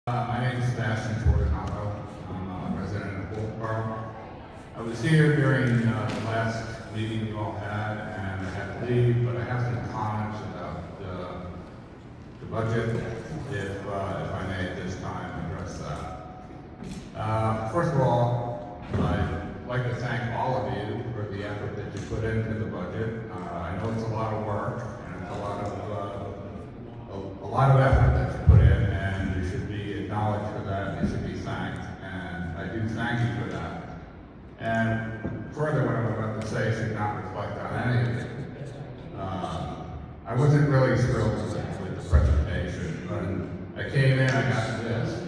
My name is Sebastian Tordonato. I'm a resident of Wolfeboro. I was here during the last meeting you all had, and I had to leave, but I have some comments about the budget, if I may at this time address that. First of all, I'd like to thank all of you for the effort that you put into the budget. I know it's a lot of work, and it's a lot of effort that you put in, and you should be acknowledged for that, and you should be thanked, and I do thank you for that. And further, what I'm about to say should not reflect on any of it. I wasn't really thrilled with the presentation, but I came in, I got this,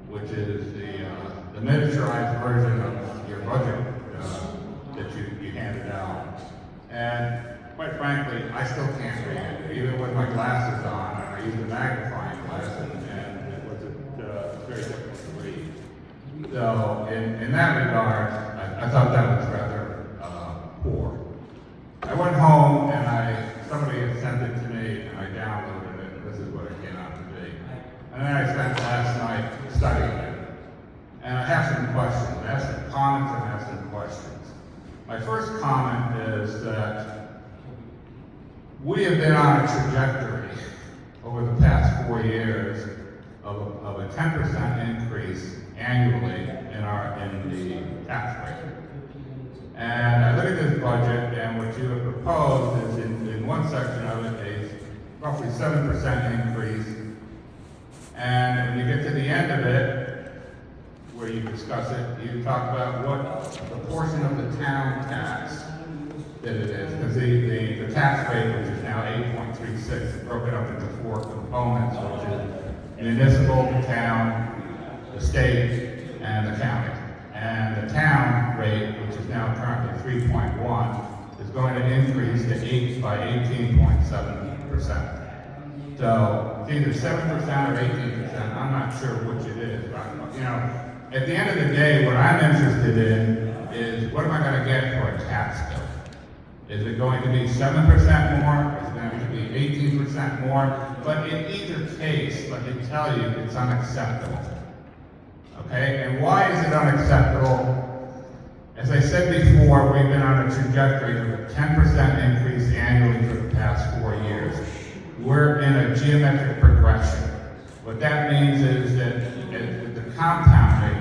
which is the miniaturized version of your budget that you handed out. And quite frankly, I still can't read it, even with my glasses on. I use a magnifying glass, and it was very difficult to read. So, in that regard, I thought that was rather poor. I went home, and somebody had sent it to me, and I downloaded it, and this is what it came out to be. And then I spent last night studying it. And I have some questions. I have some comments, and I have some questions. My first comment is that we have been on a trajectory over the past 4 years of a 10% increase annually in the tax rate. And I look at this budget, and what you have proposed is in one section of it a roughly 7% increase. And when you get to the end of it, where you discuss it, you talk about what the portion of the town tax that it is, because the tax rate, which is now 8.36, is broken up into 4 components, which is municipal, the town, the state, and the county. And the town rate, which is now currently 3.1, is going to increase to by 18.7%. So it's either 7% or 18%. I'm not sure which it is. But, at the end of the day, what I'm interested in is what am I going to get for a tax bill? Is it going to be 7% more? Is it going to be 18% more? But in either case, let me tell you, it's unacceptable. Okay, and why is it unacceptable? As I said before, we've been on a trajectory of a 10% increase annually for the past 4 years. We're in a geometric progression. What that means is that with the compounding,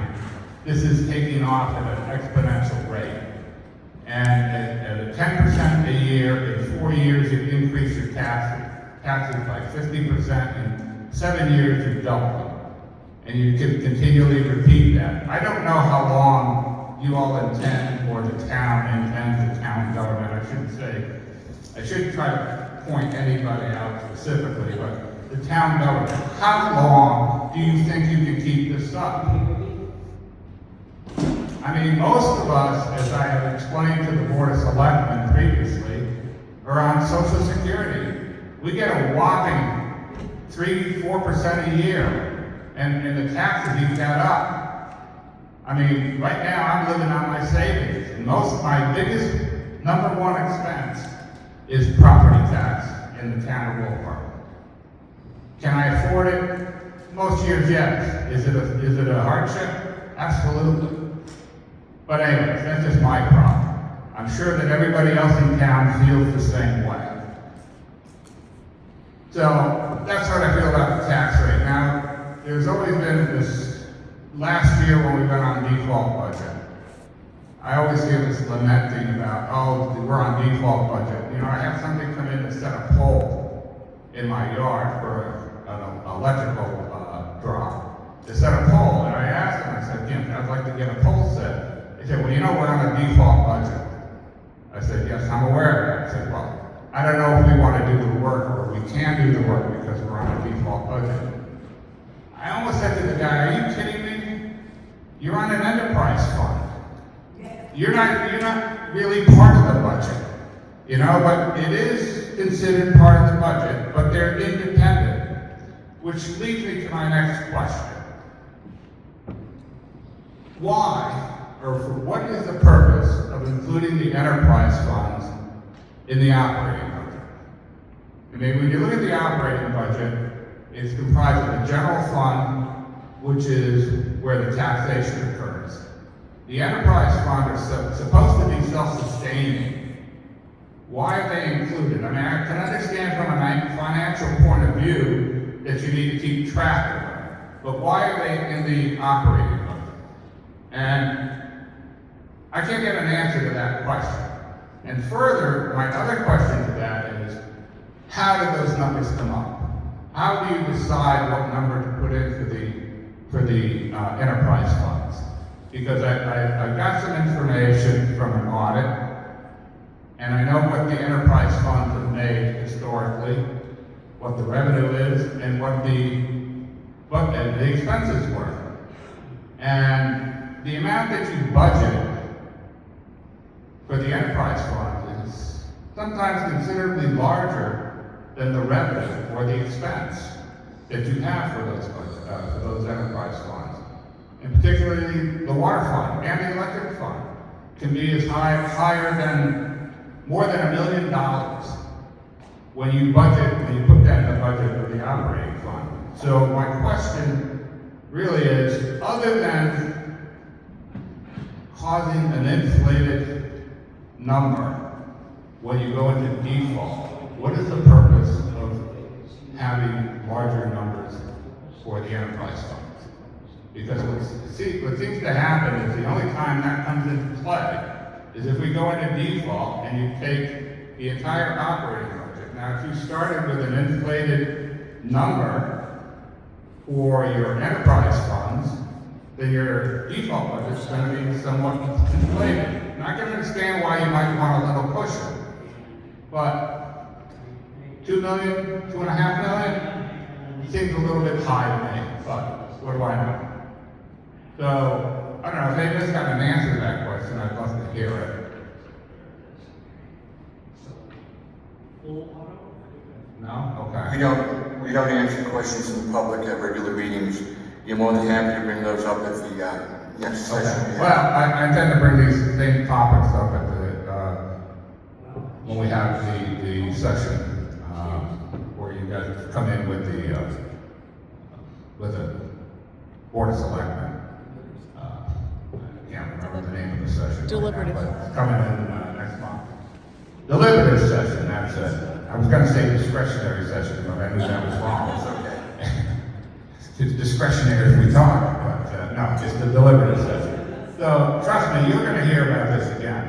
this is taking off at an exponential rate. And at a 10% a year, in 4 years, you increase your taxes by 50%. In 7 years, you double them. And you can continually repeat that. I don't know how long you all intend, or the town intends, the town government, I shouldn't say. I shouldn't try to point anybody out specifically, but the town government, how long do you think you can keep this up? I mean, most of us, as I have explained to the Board of Selectmen previously, are on Social Security. We get a whopping 3-4% a year. And the taxes eat that up. I mean, right now I'm living on my savings, and my biggest #1 expense is property tax in the town of Wolfeboro. Can I afford it? Most years, yes. Is it a hardship? Absolutely. But anyways, that's just my problem. I'm sure that everybody else in town feels the same way. So that's what I feel about the tax rate. Now, there's always been this, last year when we went on default budget, I always hear this lamenting about, oh, we're on default budget. I have somebody come in to set a pole in my yard for an electrical drop. To set a pole, and I asked him, I said, Jim, I'd like to get a pole set. He said, well, we're on a default budget. I said, yes, I'm aware of that. I said, well, I don't know if we want to do the work or we can do the work because we're on a default budget. I almost said to the guy, are you kidding me? You're on an enterprise fund. You're not really part of the budget, but it is considered part of the budget, but they're independent, which leads me to my next question. Why, or for what is the purpose of including the enterprise funds in the operating budget? I mean, when you look at the operating budget, it's comprised of the general fund, which is where the taxation occurs. The enterprise fund are supposed to be self-sustaining. Why are they included? I mean, I can understand from a financial point of view that you need to keep track of them, but why are they in the operating budget? And I can't get an answer to that question. And further, my other question to that is, how do those numbers come up? How do you decide what number to put in for the enterprise funds? Because I've got some information from an audit, and I know what the enterprise funds have made historically, what the revenue is, and what the expenses were. And the amount that you budget for the enterprise fund is sometimes considerably larger than the revenue or the expense that you have for those enterprise funds. And particularly the water fund and the electric fund can be as higher than more than $1 million when you put that in the budget of the operating fund. So my question really is, other than causing an inflated number when you go into default, what is the purpose of having larger numbers for the enterprise funds? Because what seems to happen is the only time that comes into play is if we go into default and you take the entire operating budget. Now, if you started with an inflated number for your enterprise funds, then your default budget is going to be somewhat inflated. And I can understand why you might want a little cushion, but $2 million, $2.5 million seems a little bit high to me, but what do I know? So, I don't know, if anybody's got an answer to that question, I'd love to hear it. No? Okay. We don't answer questions in the public at regular meetings. You're more than happy to bring those up at the next session. Well, I intend to bring these same topics up at the, when we have the session, where you guys come in with the Board of Selectmen. I can't remember the name of the session. Deliberative. Right now, but it's coming in next month. Deliberative session, that's it. I was going to say discretionary session, but I knew that was wrong. It's okay. It's discretionary if we talk, but no, it's the deliberative session. So trust me, you're going to hear about this again.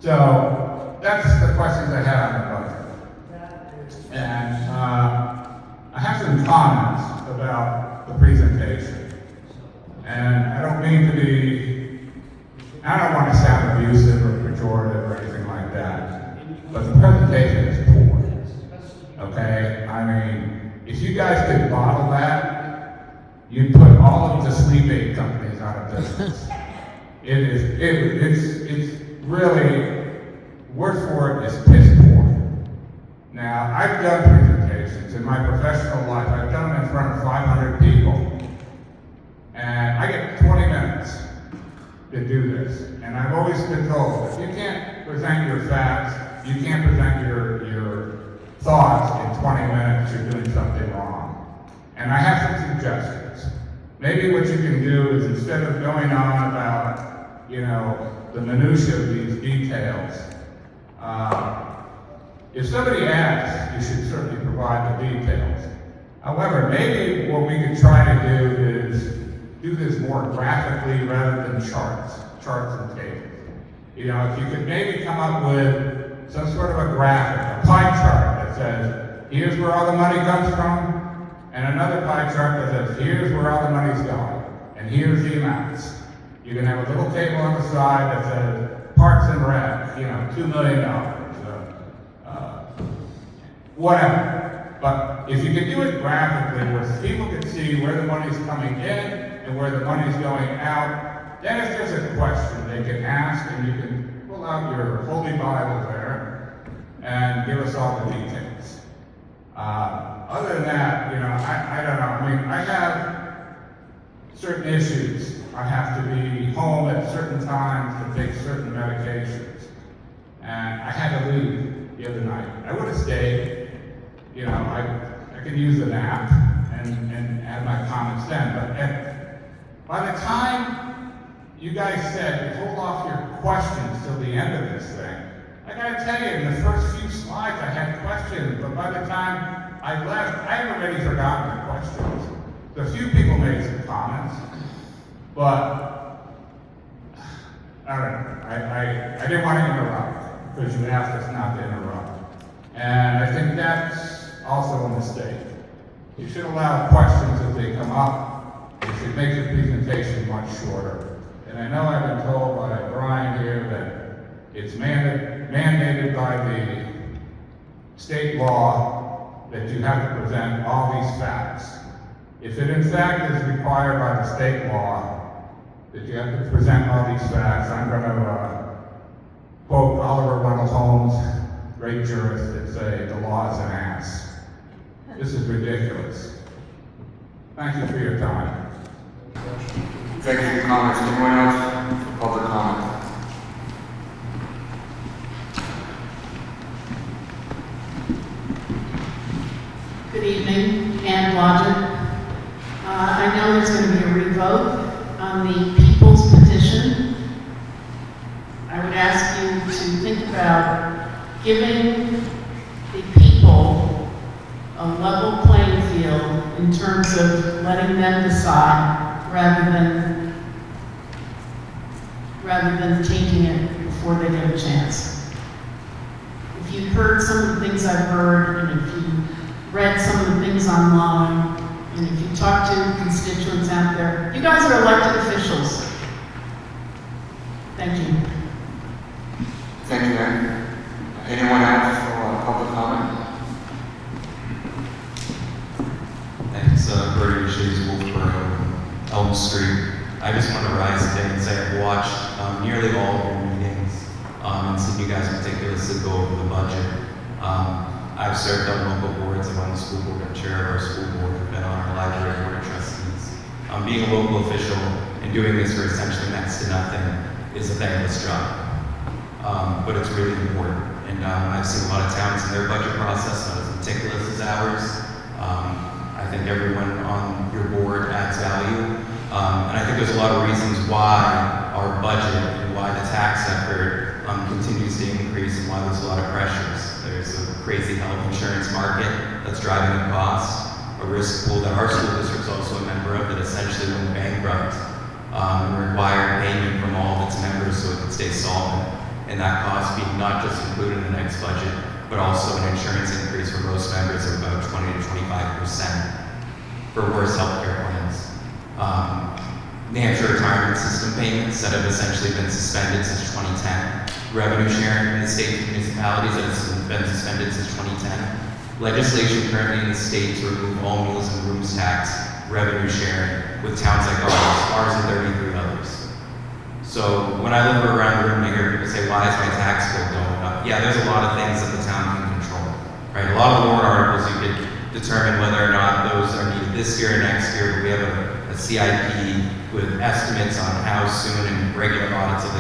So that's the questions I had on the budget. And I have some comments about the presentation. And I don't mean to be, I don't want to sound abusive or pejorative or anything like that, but the presentation is poor. Okay? I mean, if you guys could bottle that, you'd put all of the sleep aid companies out of business. It's really, word for it is piss poor. Now, I've done presentations in my professional life. I've done them in front of 500 people. And I get 20 minutes to do this. And I've always been told, if you can't present your facts, you can't present your thoughts in 20 minutes, you're doing something wrong. And I have some suggestions. Maybe what you can do is, instead of going on about, the minutiae of these details, if somebody asks, you should certainly provide the details. However, maybe what we could try to do is do this more graphically rather than charts and tables. If you could maybe come up with some sort of a graphic, a pie chart that says, here's where all the money comes from, and another pie chart that says, here's where all the money's going, and here's the amounts. You can have a little table on the side that says, Parks and Rec, $2 million, whatever. But if you could do it graphically, where people can see where the money's coming in and where the money's going out, then if there's a question, they can ask, and you can pull out your Holy Bible there and give us all the details. Other than that, I don't know. I mean, I have certain issues. I have to be home at certain times to take certain medications. And I had to leave the other night. I would have stayed. I could use a nap, and add my comments then. But by the time you guys said hold off your questions till the end of this thing, I gotta tell you, in the first few slides I had questions, but by the time I left, I had already forgotten the questions. So a few people made some comments, but all right, I didn't want to interrupt because you asked us not to interrupt. And I think that's also a mistake. You should allow questions as they come up. You should make the presentation much shorter. And I know I've been told by Brian here that it's mandated by the state law that you have to present all these facts. If it in fact is required by the state law that you have to present all these facts, I'm going to quote Oliver Wendell Holmes, great jurist, that say the law is an ass. This is ridiculous. Thank you for your time. Thank you for your comments. Anyone else for public comment? Good evening, Ann Blodgett. I know there's going to be a revote on the people's petition. I would ask you to think about giving the people a level playing field in terms of letting them decide rather than taking it before they get a chance. If you heard some of the things I've heard, and if you read some of the things online, and if you talk to constituents out there, you guys are elected officials. Thank you. Thank you, Ann. Anyone else for public comment? Thanks, Bertie Shays, Wolfeboro, Elm Street. I just want to rise today and say I've watched nearly all of your meetings and seen you guys meticulously go over the budget. I've served on local boards. I'm on the school board. I'm chair of our school board. I've been on our library board of trustees. Being a local official and doing this for essentially next to nothing is a thankless job, but it's really important. And I've seen a lot of towns in their budget process not as meticulous as ours. I think everyone on your board adds value. And I think there's a lot of reasons why our budget and why the tax effort continues to increase and why there's a lot of pressures. There's a crazy health insurance market that's driving the cost, a risk pool that our school district's also a member of that essentially went bankrupt and required payment from all of its members so it could stay solvent. And that cost being not just included in the next budget, but also an insurance increase for most members of about 20 to 25% for worse healthcare plans. New Hampshire retirement system payments that have essentially been suspended since 2010. Revenue sharing in the state and municipalities that has been suspended since 2010. Legislation currently in the state to remove all meals and rooms tax, revenue sharing with towns like ours and 33 others. So when I look around the room, I hear people say, why is my tax bill going up? Yeah, there's a lot of things that the town can control, right? A lot of warrant articles you could determine whether or not those are needed this year or next year. We have a CIP with estimates on how soon and regular audits of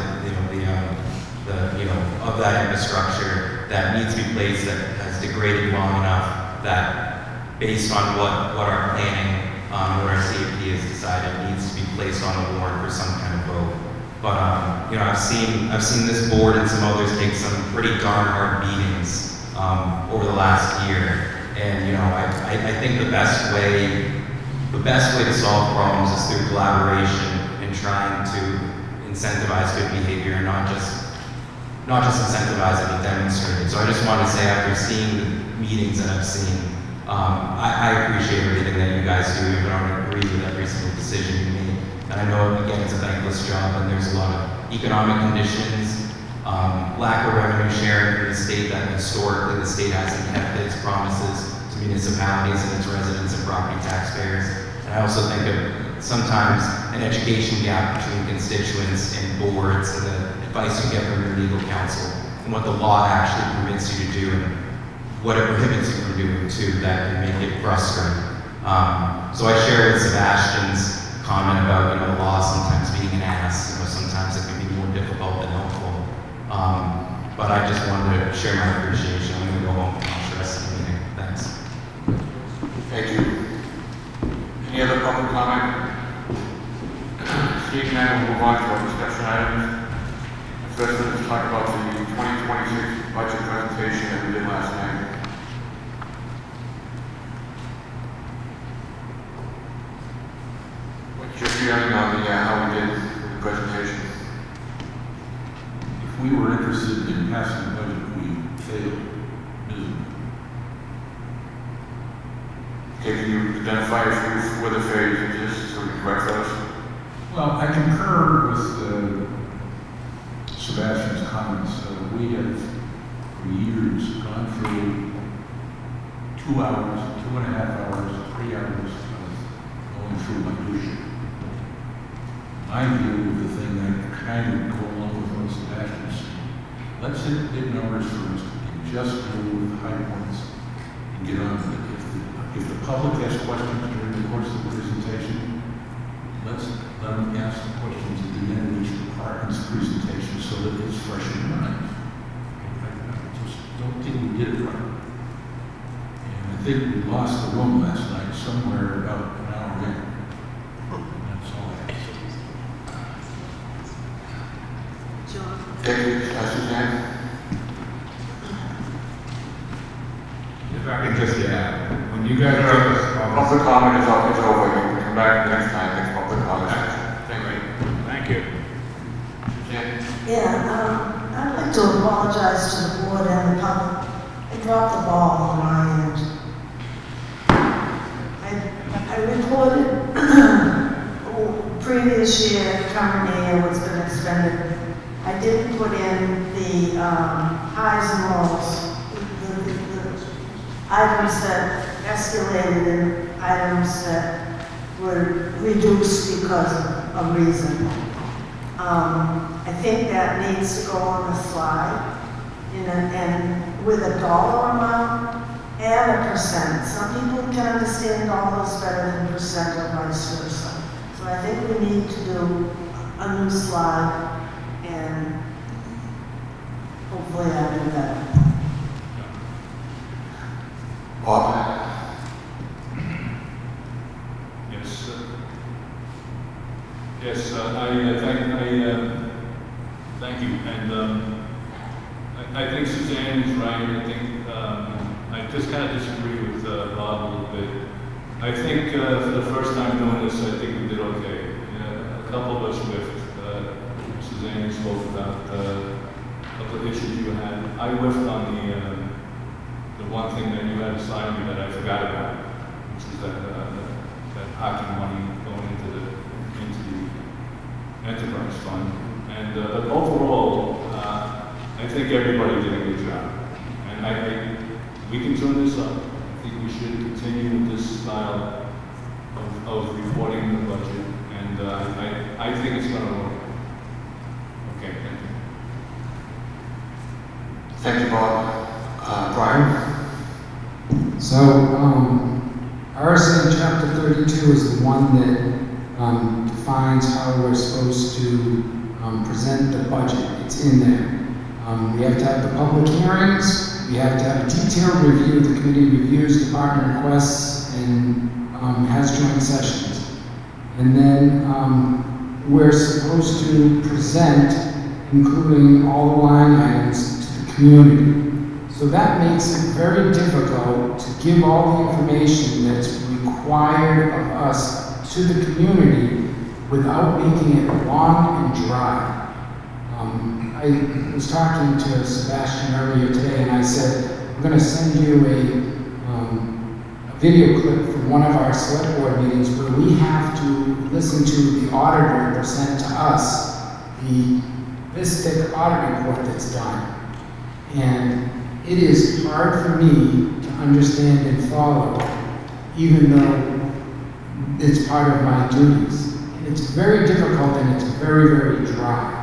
of that infrastructure that needs to be placed that has degraded long enough that based on what our planning, what our CIP has decided needs to be placed on the warrant for some kind of vote. But I've seen this board and some others take some pretty darn hard beatings over the last year, and I think the best way to solve problems is through collaboration and trying to incentivize good behavior and not just incentivize it, but demonstrate it. So I just want to say, after seeing the meetings that I've seen, I appreciate everything that you guys do, even though I don't agree with every single decision you make. And I know, again, it's a thankless job, and there's a lot of economic conditions, lack of revenue sharing for the state that historically the state hasn't kept its promises to municipalities and its residents and property taxpayers. And I also think of sometimes an education gap between constituents and boards and the advice you get from your legal counsel and what the law actually permits you to do and what it prohibits you from doing too that can make it frustrating. So I share with Sebastian's comment about the law sometimes being an ass. Sometimes it can be more difficult than helpful. But I just wanted to share my appreciation. I'm going to go home and watch the rest of the meeting. Thanks. Thank you. public comment? Seeing none, we'll move on to our discussion items. First, let's talk about the 2026 budget presentation that we did last night. What's your feeling on how we did the presentation? If we were interested in passing the budget, we failed miserably. Can you identify a few where the failures exist so we can correct those? Well, I concur with Sebastian's comments. We have, for years, gone through 2 hours, 2.5 hours, 3 hours of going through minutiae. My view of the thing that kind of go along with what Sebastian said, let's hit big numbers first and just go with the high points and get on with it. If the public has questions during the course of the presentation, let's let them ask the questions at the end of each department's presentation so that it's fresh in your mind. I just don't think we did it right. And I think we lost the room last night somewhere about an hour in. That's all I have to say. John? Thank you, Suzanne. If I could just add, when you guys give us all Public comment is over. You can come back next time, next public comment session. thank you. Suzanne? Yeah, I'd like to apologize to the board and the public. I dropped the ball on my end. I reported previous year, current year, what's been expended. I didn't put in the highs and lows, the items that escalated and items that were reduced because of a reason. I think that needs to go on the slide, and with a dollar amount and a percent. Some people can understand dollars better than percent or vice versa. So I think we need to do a new slide, and hopefully I do that. Bob? Yes, thank you, and I think Suzanne is right. I think I just kind of disagree with Bob a little bit. I think for the first time doing this, I think we did okay. A couple of us whiffed. Suzanne spoke about a couple of issues you had. I whiffed on the one thing that you had assigned me that I forgot about, which is that hockey money going into the enterprise fund. And but overall, I think everybody did a good job. And we can turn this up. I think we should continue with this style of reporting the budget. And I think it's going to work. Okay, thank you. Thank you, Bob. Brian? So, RSA chapter 32 is the one that defines how we're supposed to present the budget. It's in there. We have to have the public hearings, we have to have a detailed review, the committee reviews department requests and has joint sessions. And then we're supposed to present, including all the line items, to the community. So that makes it very difficult to give all the information that's required of us to the community without making it long and dry. I was talking to Sebastian earlier today and I said, I'm going to send you a video clip from one of our select board meetings where we have to listen to the auditor present to us the VISTIC audit report that's done. And it is hard for me to understand and follow, even though it's part of my duties. And it's very difficult and it's very, very dry.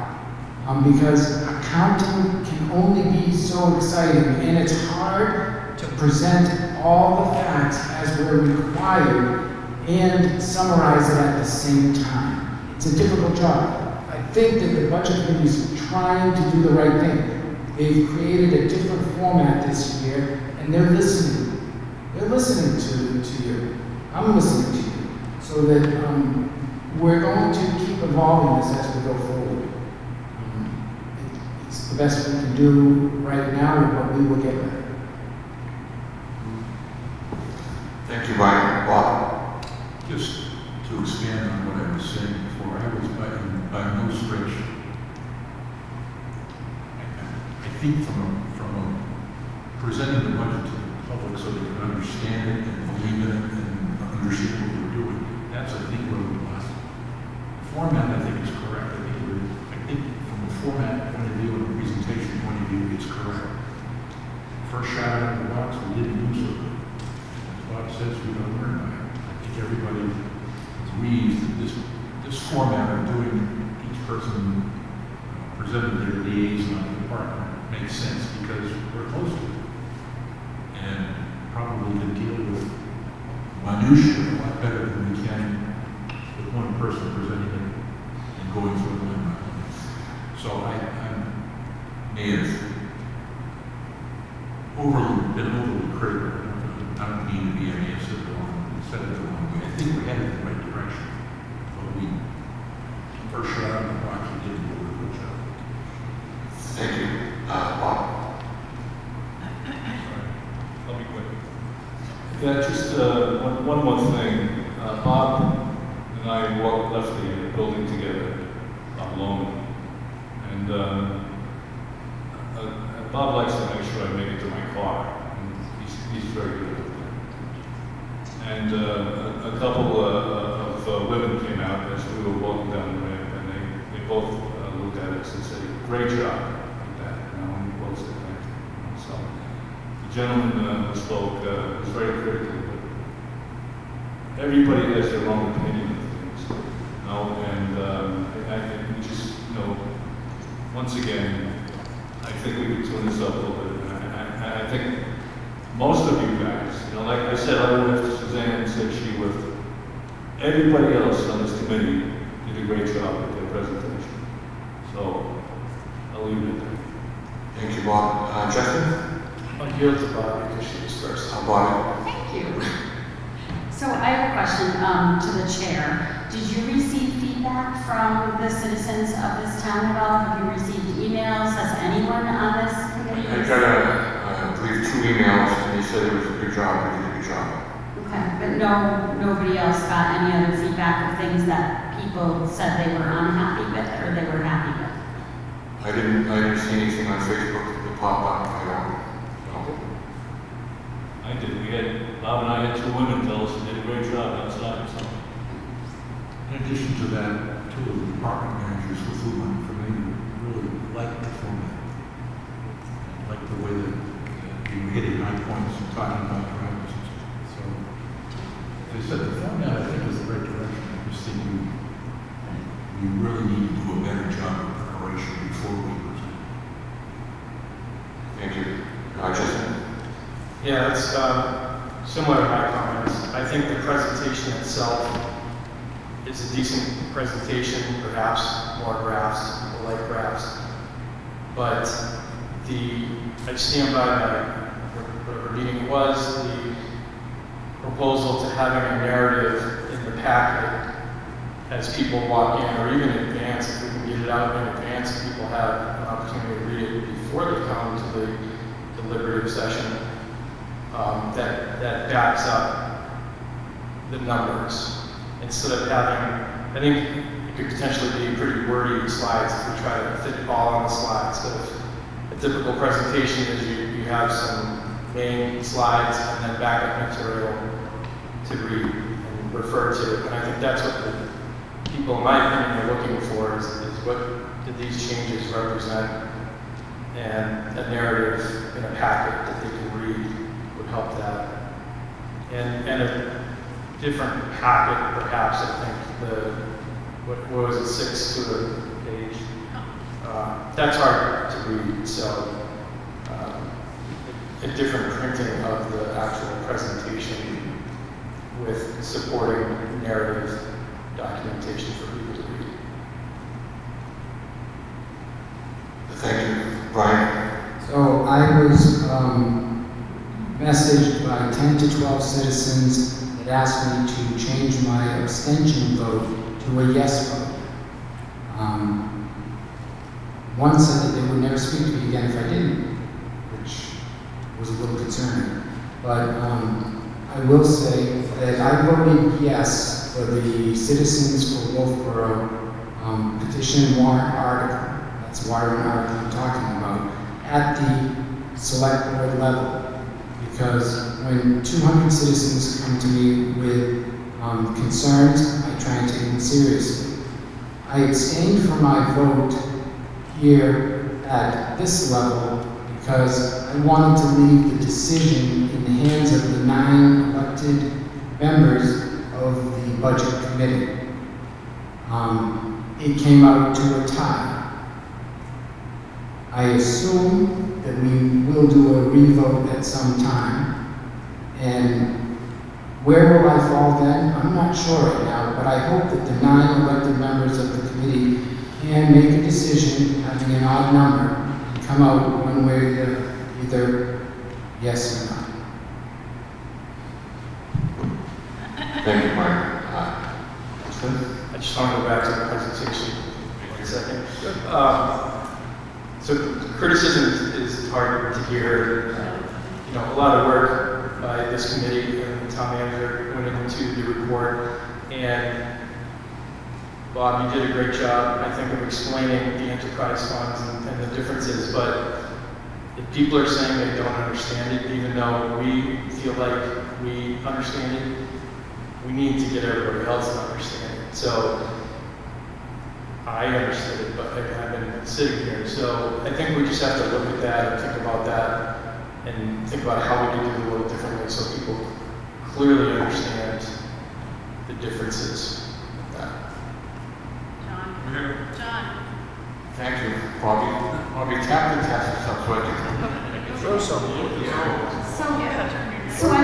Because accounting can only be so exciting, and it's hard to present all the facts as we're required and summarize it at the same time. It's a difficult job. I think that the budget committee is trying to do the right thing. They've created a different format this year, and they're listening. They're listening to you. I'm listening to you. so that we're going to keep evolving this as we go forward. It's the best we can do right now and what we will get better. Thank you, Brian. Bob? Just to expand on what I was saying before, I was by no stretch. I think from presenting the budget to the public so they can understand it and believe in it and understand what we're doing, that's, I think, where we lost. The format, I think, is correct. I think from a format point of view and a presentation point of view, it's correct. First shot out of the box, we didn't do so good. As Bob says, we don't learn by it. I think everybody agrees that this format of doing each person presented their liaison department makes sense because we're close to it. And probably to deal with minutiae a lot better than we can with one person presenting it and going through it line by line. So I may have been overly critical. I don't mean to be any said it the wrong way. I think we're headed in the right direction. But we first shot out of the box, we didn't do a good job. Thank you. Bob? I'll be quick. Yeah, just one more thing. Bob and I left the building together alone, and Bob likes to make sure I make it to my car, and he's very good at it. And a couple of women came out as we were walking down the ramp, and they both looked at us and said, "Great job," like that. And we both said thank you. So the gentleman who spoke was very critical, but everybody has their own opinion of things, you know. And I just, you know, once again, I think we could tune this up a little bit. I think most of you guys, you know, like I said, I with Suzanne said she with everybody else on this committee did a great job with their presentation. So I'll leave it there. Thank you, Bob. Justin? I'll yield to Bob because she was first. Bob? Thank you. So I have a question to the chair. Did you receive feedback from the citizens of this town at all? Have you received emails? Has anyone on this committee? I got, I believe, 2 emails, and they said it was a good job, we did a good job. Okay, but nobody else got any other feedback of things that people said they were unhappy with or they were happy with? I didn't see anything on Facebook that popped up. I don't. I did. Bob and I had 2 women tell us they did a great job outside. So. In addition to that, 2 of the department managers with whom I'm familiar really liked the format. Liked the way that you were hitting high points and talking about drivers and stuff. So, as I said, the format I think is the right direction. I just think we really need to do a better job of preparation before we present. Thank you. Justin? Yeah, it's similar to my comments. I think the presentation itself is a decent presentation, perhaps more graphs, people like graphs. But I stand by whatever meeting it was, the proposal to having a narrative in the packet as people walk in, or even in advance, if we can get it out in advance and people have an opportunity to read it before they come to the deliberative session, that backs up the numbers. Instead of having, I think it could potentially be pretty wordy slides if we try to fit it all on the slides. But a typical presentation is you have some main slides and then backup material to read and refer to. And I think that's what the people, in my opinion, are looking for is what do these changes represent, and a narrative in a packet that they can read would help that. And a different packet, perhaps. I think what was it, 6 to the page? That's hard to read, so a different printing of the actual presentation with supporting narrative documentation for people to read. Thank you. Brian? So I was messaged by 10 to 12 citizens that asked me to change my abstention vote to a yes vote. One said that they would never speak to me again if I didn't, which was a little concerning. But I will say that I voted yes for the Citizens for Wolfeboro petition warrant article. That's the warrant article I'm talking about, at the select board level. Because when 200 citizens come to me with concerns, I try and take them seriously. I abstained from my vote here at this level because I wanted to leave the decision in the hands of the 9 elected members of the budget committee. It came out to a tie. I assume that we will do a revote at some time, and where will I fall then? I'm not sure right now, but I hope that the 9 elected members of the committee can make a decision having an odd number and come out one way or the other, either yes or no. Thank you, Mike. I just want to go back to the presentation for a second. So criticism is hard to hear. You know, a lot of work by this committee and the town manager went into the report. And Bob, you did a great job, I think, of explaining the enterprise funds and the differences. But if people are saying they don't understand it, even though we feel like we understand it, we need to get everybody else to understand it. So I understood it, but I've been sitting here. So I think we just have to look at that and think about that and think about how we can do it a little differently so people clearly understand the differences of that. John. Thank you, Bobby. Captain has us up, so I can Throw some. So I,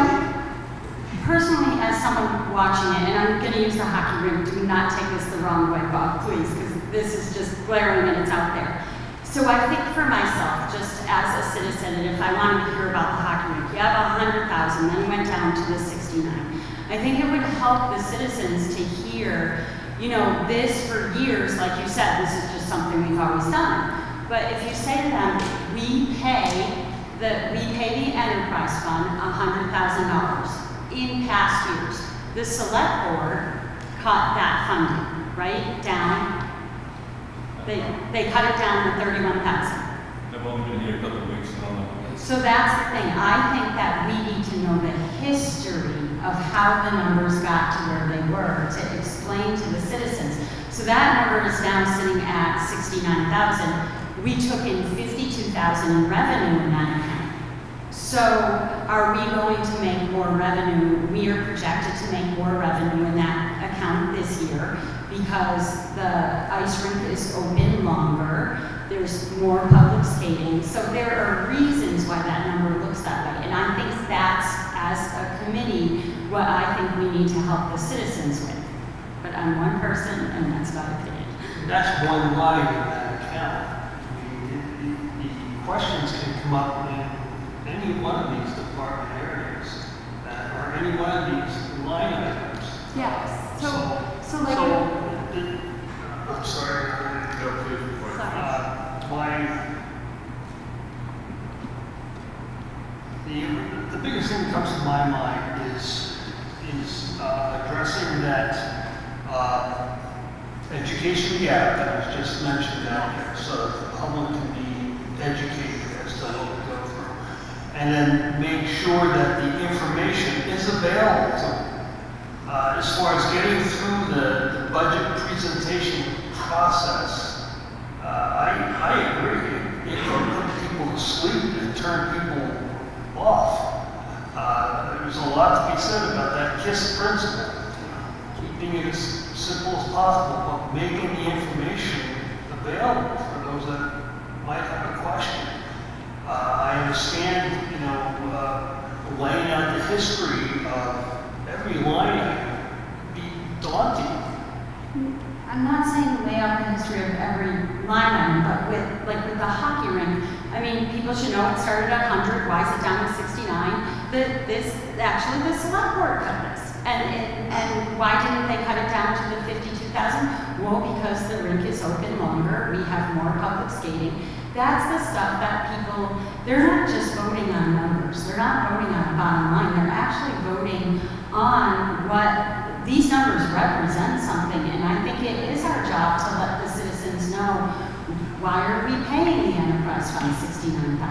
personally, as someone watching it, and I'm gonna use the hockey rink, do not take this the wrong way, Bob, please, because this is just glaring and it's out there. So I think for myself, just as a citizen, and if I wanted to hear about the hockey rink, you have 100,000, then went down to the 69. I think it would help the citizens to hear, you know, this for years, like you said, this is just something we've always done. But if you say to them, we pay the enterprise fund $100,000 in past years. The select board cut that funding, right, down. They cut it down to 31,000. I've only been here a couple of weeks, I don't know. So that's the thing. I think that we need to know the history of how the numbers got to where they were to explain to the citizens. So that number is now sitting at 69,000. We took in 52,000 in revenue in that account. So are we going to make more revenue? We are projected to make more revenue in that account this year because the ice rink is open longer. There's more public skating. So there are reasons why that number looks that way. And I think that's, as a committee, what I think we need to help the citizens with. But I'm one person, and that's my opinion. That's one line in that account. I mean, the questions can come up in any one of these department areas, or any one of these line items. Yes. So like. I'm sorry. The biggest thing that comes to my mind is addressing that education gap that was just mentioned out there, so that the public can be educated as to what we go through, and then make sure that the information is available to them. As far as getting through the budget presentation process, I agree. It can put people to sleep and turn people off. There's a lot to be said about that KISS principle. Keeping it as simple as possible, but making the information available for those that might have a question. I understand, laying out the history of every line item be daunting. I'm not saying lay out the history of every line item, but with the hockey rink, I mean, people should know it started at 100, why is it down to 69? The select board cut this. And why didn't they cut it down to the 52,000? Well, because the rink is open longer, we have more public skating. That's the stuff that people, they're not just voting on numbers, they're not voting on a bottom line, they're actually voting on what, these numbers represent something, and I think it is our job to let the citizens know, why are we paying the enterprise fund $69,000?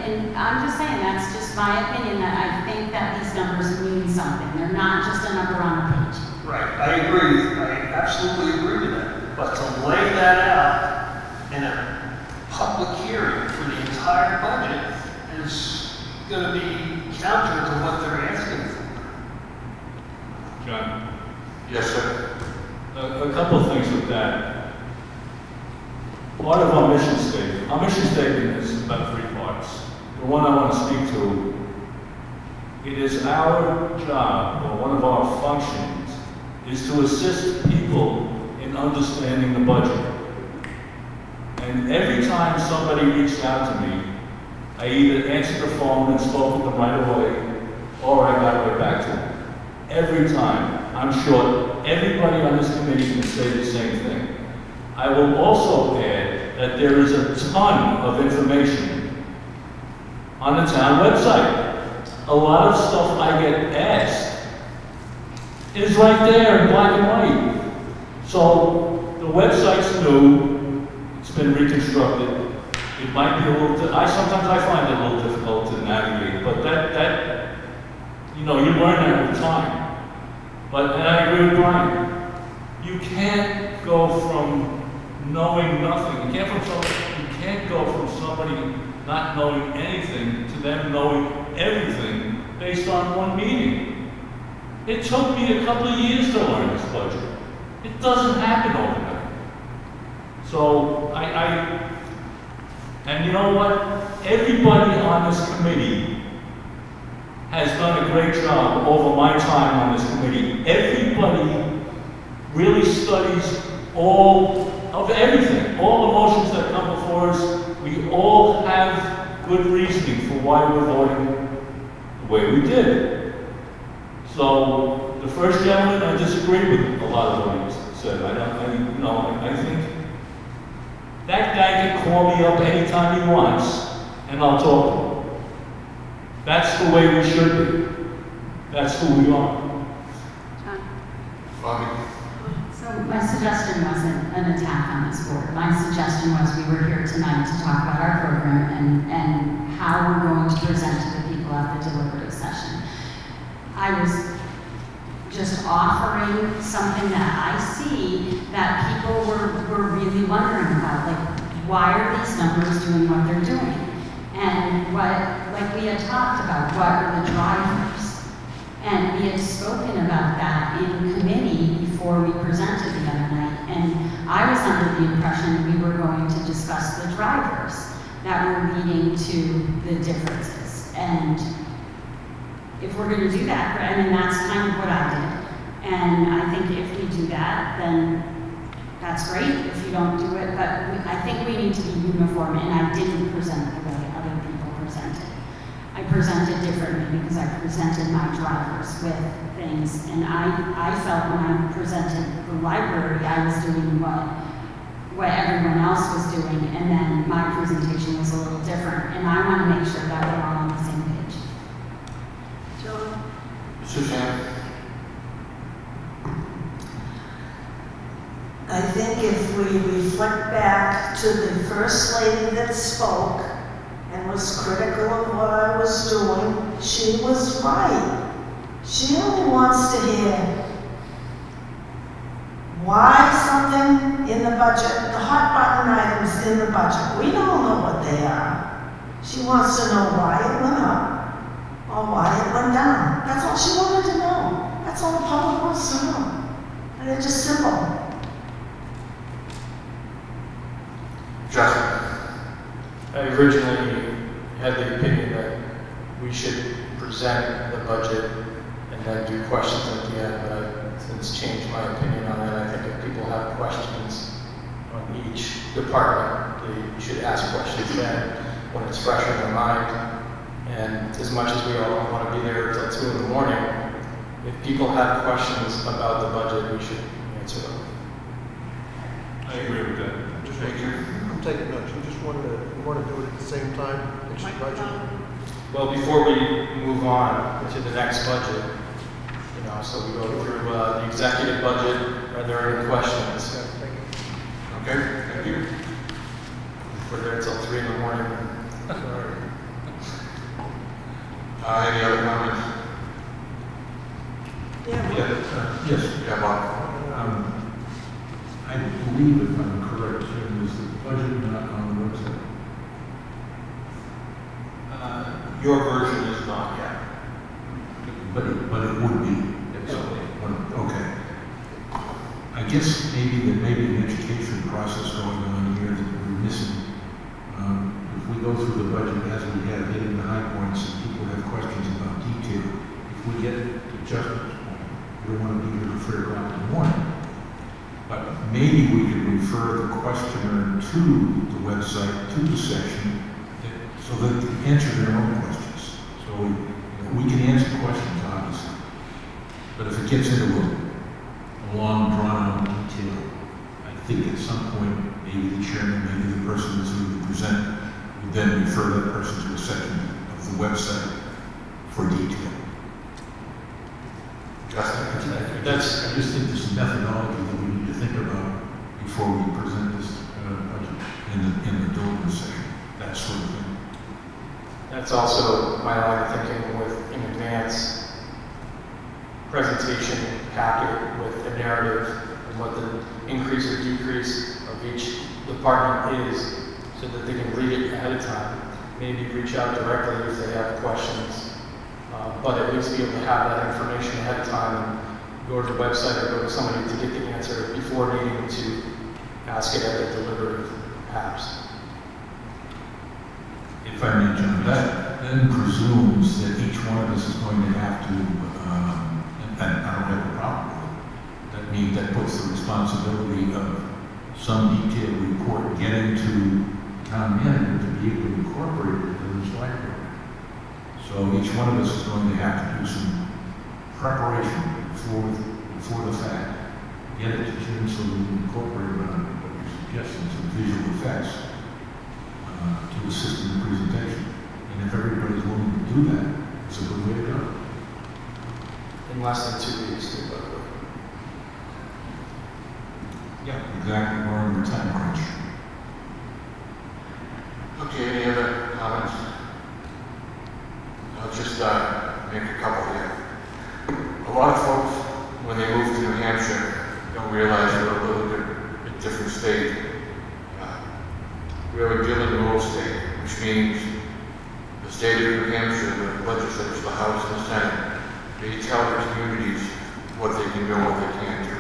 And I'm just saying, that's just my opinion, that I think that these numbers mean something. They're not just a number on a page. Right, I agree, I absolutely agree with that. But to lay that out in a public hearing for the entire budget is going to be counter to what they're asking for. John, Yes, sir. a couple of things with that. Part of our mission statement is about 3 parts. The one I want to speak to, it is our job, or one of our functions, is to assist people in understanding the budget. And every time somebody reached out to me, I either answered the phone and spoke with them right away, or I got right back to them. Every time. I'm sure everybody on this committee can say the same thing. I will also add that there is a ton of information on the town website. A lot of stuff I get asked is right there in black and white. So the website's new, it's been reconstructed. It might be a little, sometimes I find it a little difficult to navigate, but that you know, you learn that with time. But, and I agree with Brian, you can't go from knowing nothing. You can't go from somebody not knowing anything to them knowing everything based on one meeting. It took me a couple of years to learn this budget. It doesn't happen overnight. So and you know what? Everybody on this committee has done a great job over my time on this committee. Everybody really studies all of everything, all the motions that come before us. We all have good reasoning for why we're voting the way we did. So the first gentleman, I disagree with a lot of what he said. I think that guy can call me up anytime he wants, and I'll talk to him. That's the way we should be. That's who we are. Bobby? So my suggestion wasn't an attack on this board. My suggestion was we were here tonight to talk about our program and how we're going to present to the people at the deliberative session. I was just offering something that I see that people were really wondering about, like, why are these numbers doing what they're doing? And like we had talked about, what are the drivers? And we had spoken about that in committee before we presented the other night. And I was under the impression we were going to discuss the drivers that were leading to the differences. And if we're going to do that, I mean, that's kind of what I did. And I think if we do that, then that's great. If you don't do it, but I think we need to be uniform, and I didn't present the way other people presented. I presented differently because I presented my drivers with things, and I felt when I presented the library, I was doing what everyone else was doing, and then my presentation was a little different, and I want to make sure that we're all on the same page. Joe? Suzanne? I think if we reflect back to the first lady that spoke and was critical of what I was doing, she was right. She only wants to hear why something in the budget, the hot button items in the budget, we don't know what they are. She wants to know why it went up or why it went down. That's all she wanted to know. That's all the public wants to know. And it's just simple. Justin? I originally had the opinion that we should present the budget and then do questions at the end, but I've since changed my opinion on that. I think if people have questions on each department, they should ask questions then when it's fresh in their mind. And as much as we all don't want to be there till 2 in the morning, if people have questions about the budget, we should answer them. I agree with that. Thank you. I'm taking notes. You just want to do it at the same time? It's the budget. Well, before we move on to the next budget, so we go through the executive budget, are there any questions? Okay, thank you. We're there till 3 in the morning. Sorry. Any other comments? Yes. Yeah, Bob. I believe, if I'm correct, Jim, is the budget not on the website? Your version is not yet. But it would be. Okay. I guess maybe an education process going on here that we're missing. If we go through the budget as we have, hitting the high points, and people have questions about detail, if we get to Justin's point, we don't want to be here till 3 o'clock in the morning. But maybe we can refer the questioner to the website, to the section, so that they can answer their own questions. So we can answer questions, obviously. But if it gets into a long, drawn-out detail, I think at some point, maybe the chairman, maybe the person that's going to present, would then refer that person to a section of the website for detail. I just think there's a methodology that we need to think about before we present this budget in the deliberative session, that sort of thing. That's also my line of thinking with in advance presentation packet with a narrative and what the increase or decrease of each department is, so that they can read it ahead of time. Maybe reach out directly if they have questions, but at least be able to have that information ahead of time and go to the website or go to somebody to get the answer before needing to ask it at the deliberative perhaps. If I may, John, that then presumes that each one of us is going to have to, and I don't have a problem with it. That means that puts the responsibility of some detailed report getting to town manager to be able to incorporate it into the slide program. So each one of us is going to have to do some preparation before the fact, get it to Jim so we can incorporate it on what you're suggesting, some visual effects to assist in the presentation. And if everybody's willing to do that, it's a good way to go. In less than 2 weeks, too, by the way. Yeah, exactly. We're on the time crunch. Okay, any other comments? I'll just make a couple here. A lot of folks, when they move to New Hampshire, don't realize we're a little bit different state. We're a dealing rural state, which means the state of New Hampshire, the legislature, the House and the Senate, they tell the communities what they can do and what they can't do.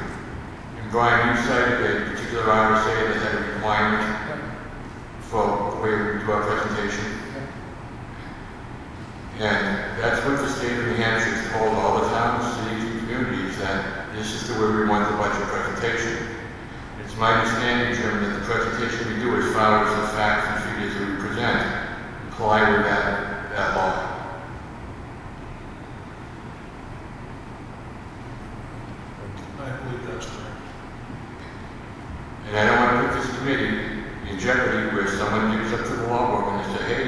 And Brian, you cited a particular RSA that had a requirement for the way we do our presentation. And that's what the state of New Hampshire has told all the towns, cities, and communities, that this is the way we want the budget presentation. It's my understanding, Chairman, that the presentation we do as far as the facts and figures that we present comply with that law. I believe that's correct. And I don't want to put this committee in jeopardy where someone gets up to the law book and they say, hey,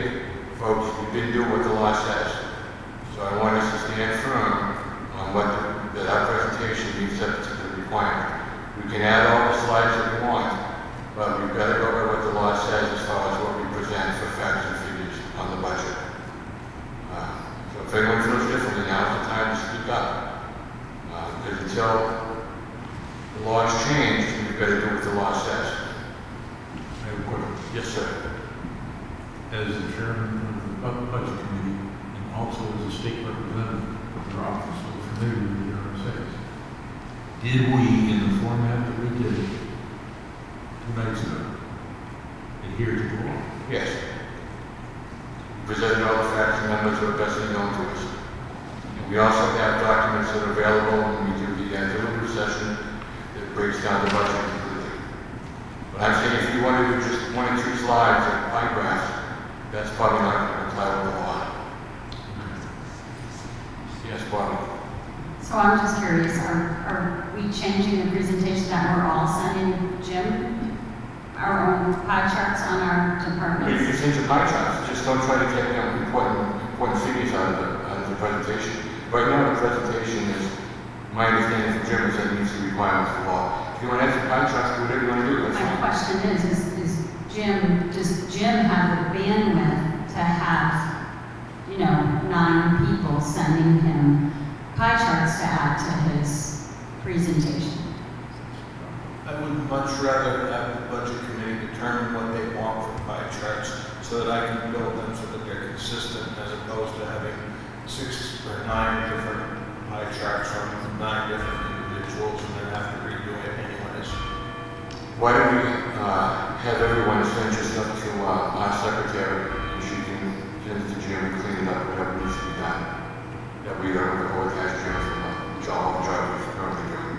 folks, you've been doing what the law says. So I want us to stand firm on that our presentation meets that particular requirement. We can add all the slides that we want, but we've got to go by what the law says as far as what we present for facts and figures on the budget. So if anyone feels differently, now's the time to speak up. Because until the law's changed, we've got to do what the law says. I have a question. Yes, sir. As the chairman of the budget committee and also as a state representative of your office, so familiar with the RSAs, did we, in the format that we did 2 nights ago, adhere to the law? Yes. Presented all the facts and numbers that are best known to us. And we also have documents that are available when we do the deliberative session that breaks down the budget completely. But I'm saying if you want to do just 1 or 2 slides or pie graphs, that's probably not going to comply with the law. So I'm just curious, are we changing the presentation that we're all sending Jim our own pie charts on our You departments? can change the pie charts, just don't try to take important figures out of the presentation. Right now, the presentation is, my understanding from Jim is that it meets the requirements of the law. If you want to add some pie charts, do whatever you want to do, that's My fine. question is does Jim have the bandwidth to have, 9 people sending him pie charts to add to his presentation? I would much rather have the budget committee determine what they want for pie charts so that I can build them so that they're consistent as opposed to having 6 or 9 different pie charts from 9 different individuals and then have to redo it anyways. Why don't we have everyone send your stuff to our secretary, and she can send it to Jim and clean it up, whatever needs to be done. That we don't record cash transfer, which all the drivers are currently doing.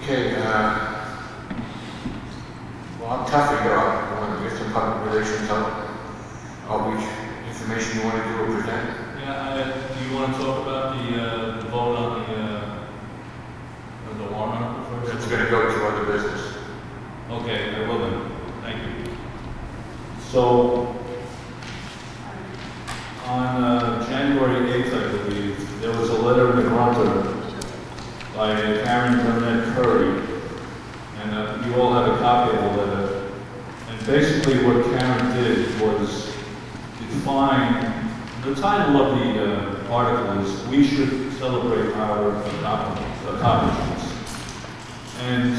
Okay, well, I'm tough you up. I want to get some public relations outreach information you want to do or present. Yeah, do you want to talk about the vote on the warrant article first? It's going to go to other business. Okay, I will then. Thank you. So, on January 8th, I believe, there was a letter in the Grunter by Karen Burnett Curry, and you all have a copy of the letter. And basically what Karen did was define, the title of the article is, "We should celebrate our accomplishments." And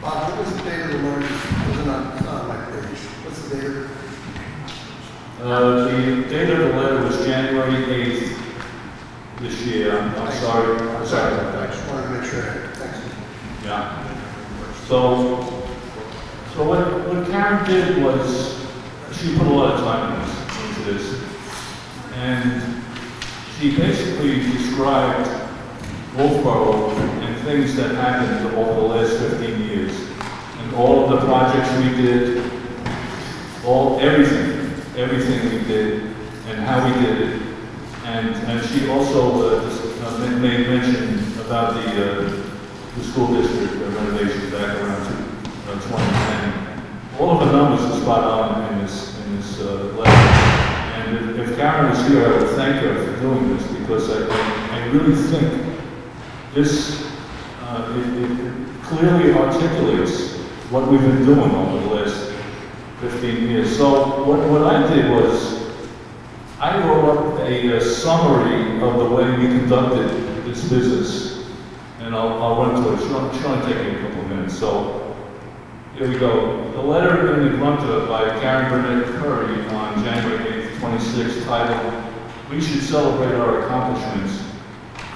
Bob, what was the date of the letter? It wasn't on my page. What's the date? the date of the letter was January 8th this year. I'm sorry about I that. just wanted to make sure. Thanks. Yeah. So what Karen did was, she put a lot of time into this, and she basically described Wolfeboro and things that happened over the last 15 years, and all of the projects we did, everything we did, and how we did it, and she also made mention about the school district renovation back around 2010. All of the numbers are spot on in this letter. And if Karen was here, I would thank her for doing this, because I really think this it clearly articulates what we've been doing over the last 15 years. So what I did was, I wrote up a summary of the way we conducted this business, and I'll run through it. It should only take me a couple of minutes. So here we go. The letter in the Grunter by Karen Burnett Curry on January 8th, 26, titled, "We should celebrate our accomplishments,"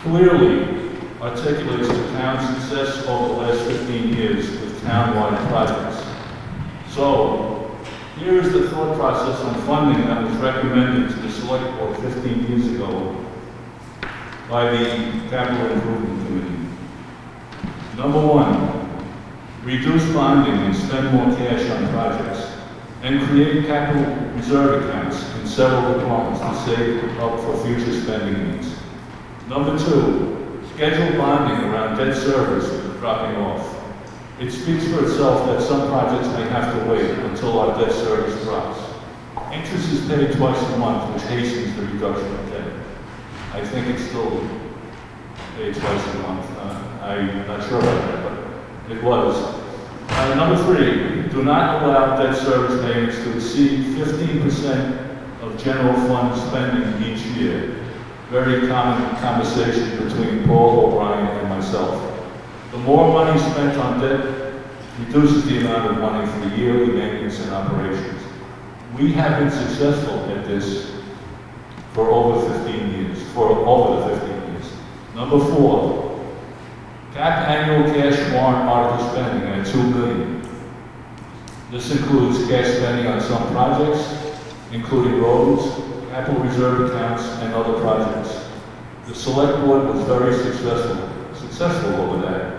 clearly articulates the town's success over the last 15 years with town-wide projects. So, here is the thought process on funding that was recommended to the Select Board 15 years ago by the Capital Improvement Committee. Number 1, reduce bonding and spend more cash on projects, and create capital reserve accounts in several departments to save up for future spending needs. Number 2, schedule bonding around debt service dropping off. It speaks for itself that some projects may have to wait until our debt service drops. Interest is paid twice a month, which hastens the reduction of debt. I think it's still paid twice a month. I'm not sure about that, but it was. Number 3, do not allow debt service payments to exceed 15% of general fund spending each year. Very common conversation between Paul O'Brien and myself. The more money spent on debt reduces the amount of money for the yearly maintenance and operations. We have been successful at this for over the 15 years. Number 4, cap annual cash warrant article spending at $2 million. This includes cash spending on some projects, including roads, capital reserve accounts, and other projects. The Select Board was very successful over that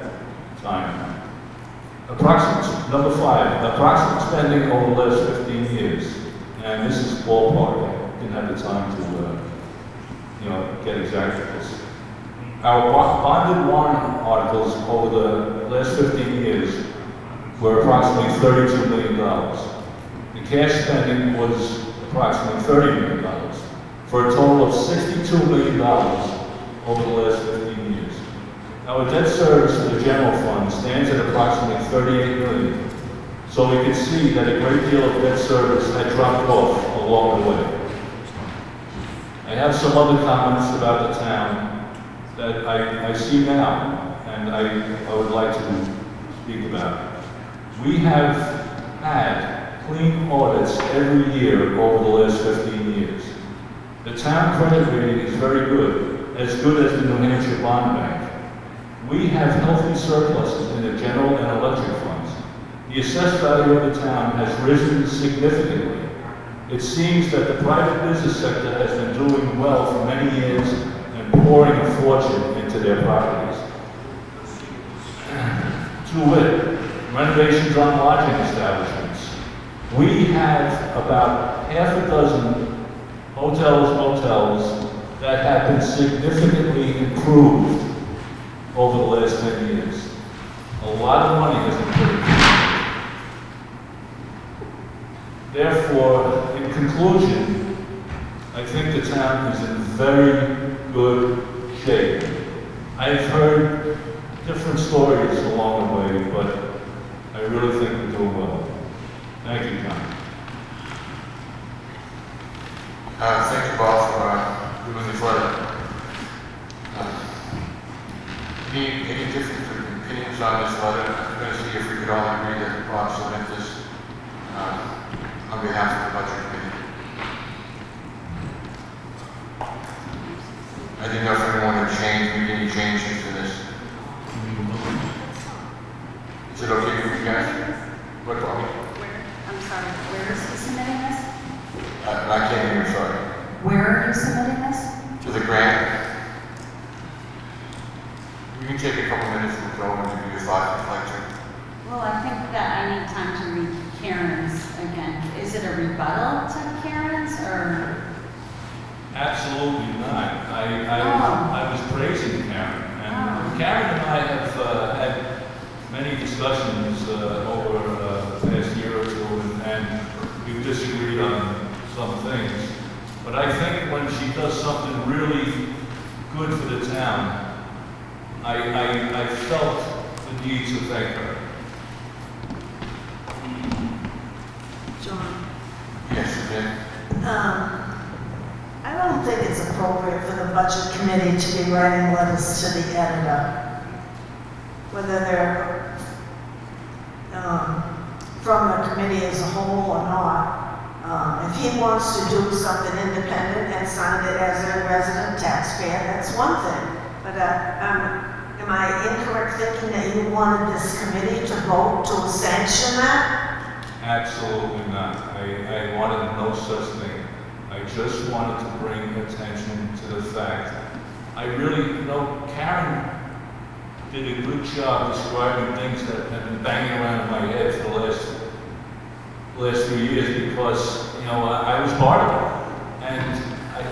time. Number 5, approximate spending over the last 15 years. And this is ballpark. I didn't have the time to, get exact with this. our bonded warrant articles over the last 15 years were approximately $32 million. The cash spending was approximately $30 million, for a total of $62 million over the last 15 years. Our debt service for the general fund stands at approximately $38 million, so we can see that a great deal of debt service had dropped off along the way. I have some other comments about the town that I see now, and I would like to speak about. We have had clean audits every year over the last 15 years. The town credit rating is very good as the New Hampshire Bond Bank. We have healthy surpluses in the general and electric funds. The assessed value of the town has risen significantly. It seems that the private business sector has been doing well for many years and pouring a fortune into their properties. To wit, renovations on lodging establishments. We have about half a dozen motels that have been significantly improved over the last 10 years. A lot of money has been put into it. Therefore, in conclusion, I think the town is in very good shape. I've heard different stories along the way, but I really think we're doing well. Thank you, John. Thank you, Bob, for doing this letter. Any different opinions on this letter? I'm going to see if we could all agree that Bob submit this on behalf of the Budget Committee. I didn't know if anyone had made any changes to this. Is it okay with you guys? What, Bobby? I'm sorry, where is he submitting this? I can't hear you, sorry. Where are you submitting this? To the grant. You can take a couple minutes to go and give you your thoughts and reflection. Well, I think that I need time to read Karen's again. Is it a rebuttal to Karen's, or? Absolutely not. I was praising Karen, and Karen and I have had many discussions over the past year or two, and we've disagreed on some things. But I think when she does something really good for the town, I felt the need to thank her. John? Yes, you did. I don't think it's appropriate for the Budget Committee to be writing letters to the editor, whether they're from the committee as a whole or not. If he wants to do something independent and sign it as a resident taxpayer, that's one thing. But am I incorrect thinking that you wanted this committee to vote to sanction that? Absolutely not. I wanted no such thing. I just wanted to bring attention to the fact. I really, Karen did a good job describing things that have been banging around in my head for the last few years, because, I was part of it. And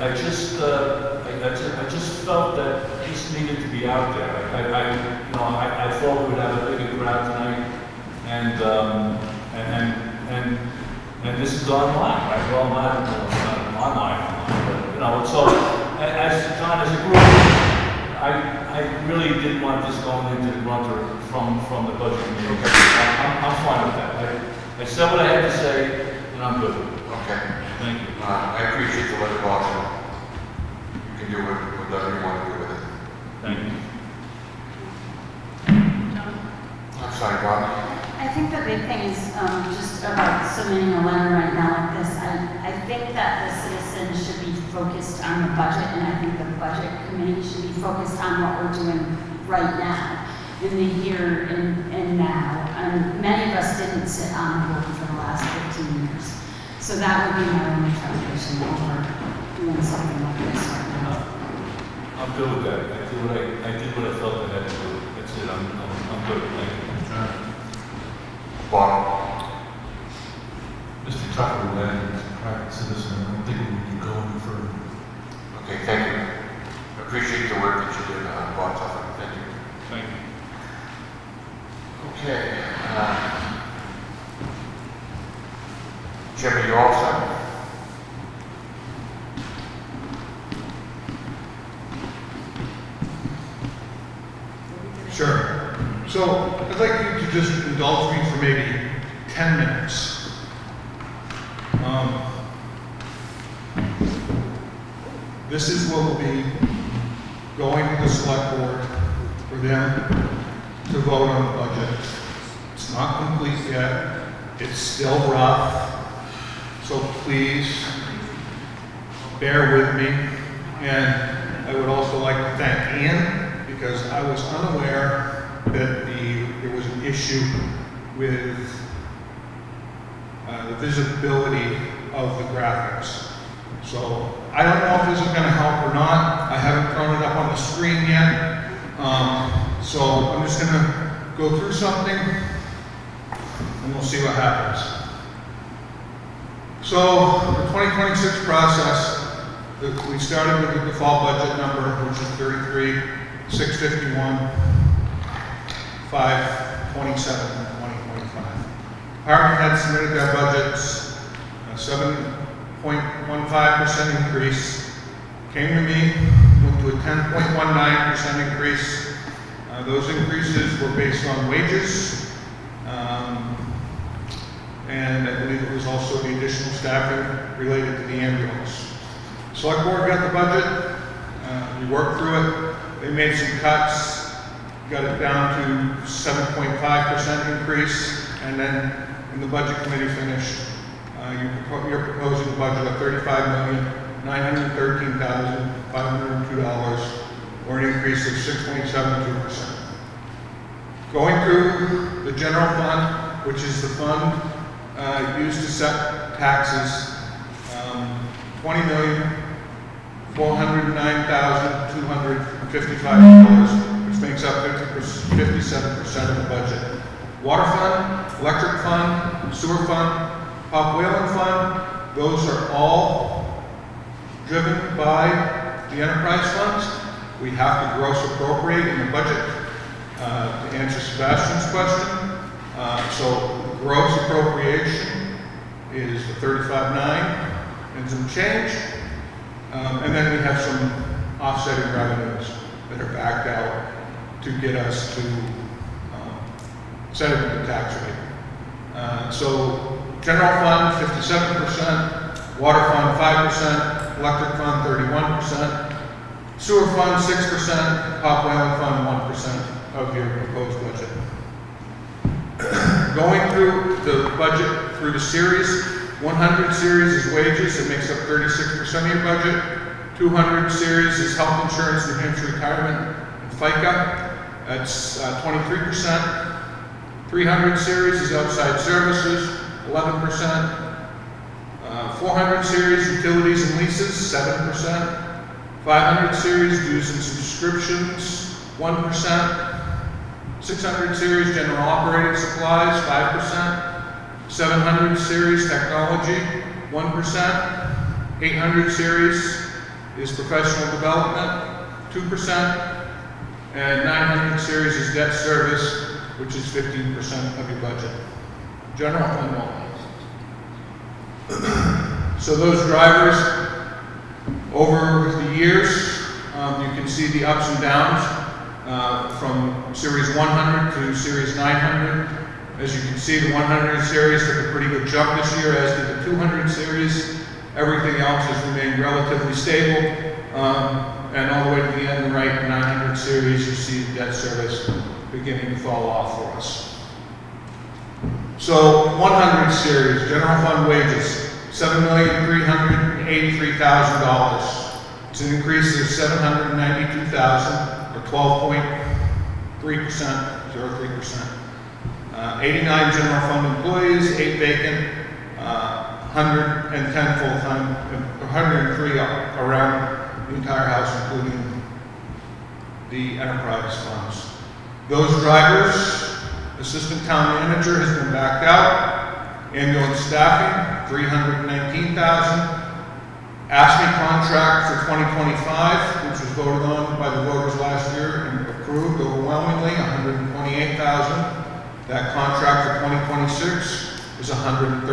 I just felt that this needed to be out there. I thought we would have a bigger crowd tonight, and this is online, right? Well, not online, but so as John, as a group, I really didn't want this going into the grunter from the budget committee. I'm fine with that. I said what I had to say, and I'm good. Okay. Thank you. I appreciate the letter, Bob. You can do whatever you want to do with it. Thank you. I'm sorry, Bob. I think the big thing is just about submitting a letter right now like this. I think that the citizens should be focused on the budget, and I think the budget committee should be focused on what we're doing right now, in the here and now. And many of us didn't sit on the board for the last 15 years. So that would be my only trepidation over doing something like this right now. I'm good with that. I did what I felt I had to do. That's it. I'm good. Thank you. Bob. Mr. Tucker, that is a private citizen. I don't think we need to go any further. Okay, thank you. appreciate the work that you did on Bob Tuffin. Thank you. Thank you. Okay. Jimmy, you all set? Sure. So I'd like you to just indulge me for maybe 10 minutes. This is what will be going to the select board for them to vote on the budget. It's not complete yet. It's still rough. So please bear with me. And I would also like to thank Ian, because I was unaware that there was an issue with the visibility of the graphics. So I don't know if this is going to help or not. I haven't thrown it up on the screen yet. So I'm just going to go through something and we'll see what happens. So the 2026 process, we started with the default budget number, which is 33,651, 527 in 2025. Department heads submitted their budgets, 7.15% increase. Came to me, went to a 10.19% increase. Those increases were based on wages, and I believe it was also the additional staffing related to the ambulance. Select board got the budget, we worked through it, they made some cuts, got it down to 7.5% increase, and then when the budget committee finished, you're proposing a budget of $35,913,502, or an increase of 6.72%. Going through the general fund, which is the fund used to set taxes, $20,409,255, which makes up 57% of the budget. Water fund, electric fund, sewer fund, Pop Whalen Fund, those are all driven by the enterprise funds. We have to gross appropriate in the budget to answer Sebastian's question. So the gross appropriation is the 35.9 and some change. And then we have some offsetting revenues that are backed out to get us to set it at the tax rate. So general fund 57%, water fund 5%, electric fund 31%, sewer fund 6%, Pop Whalen fund 1% of your proposed budget. Going through the budget through the series, 100 series is wages, it makes up 36% of your budget. 200 series is health insurance, New Hampshire retirement, and FICA, that's 23%. 300 series is outside services, 11%. 400 series utilities and leases, 7%. 500 series dues and subscriptions, 1%. 600 series general operating supplies, 5%. 700 series technology, 1%. 800 series is professional development, 2%. And 900 series is debt service, which is 15% of your budget. General fund only. So those drivers, over the years, you can see the ups and downs from Series 100 to Series 900. As you can see, the 100 series took a pretty good jump this year, as did the 200 series. Everything else has remained relatively stable. And all the way to the end, right, the 900 series, you see debt service beginning to fall off for us. So 100 series, general fund wages, $7,383,000. It's an increase of $792,000, or 12.3%, 0.3%. 89 general fund employees, 8 vacant, 110 full-time, 103 around the entire house, including the enterprise funds. Those drivers, assistant town manager has been backed out, ambulance staffing, $319,000, ASME contract for 2025, which was voted on by the voters last year and approved overwhelmingly, $128,000. That contract for 2026 is $131,000.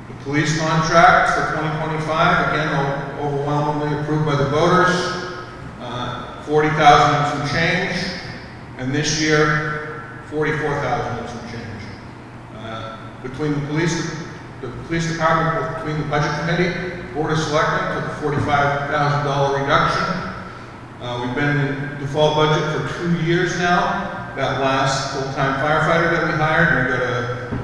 The police contract for 2025, again, overwhelmingly approved by the voters, $40,000 and some change, and this year, $44,000 and some change. Between the police department, between the budget committee, Board of Selectmen took a $45,000 reduction. We've been in default budget for 2 years now. That last full-time firefighter that we hired, we've got to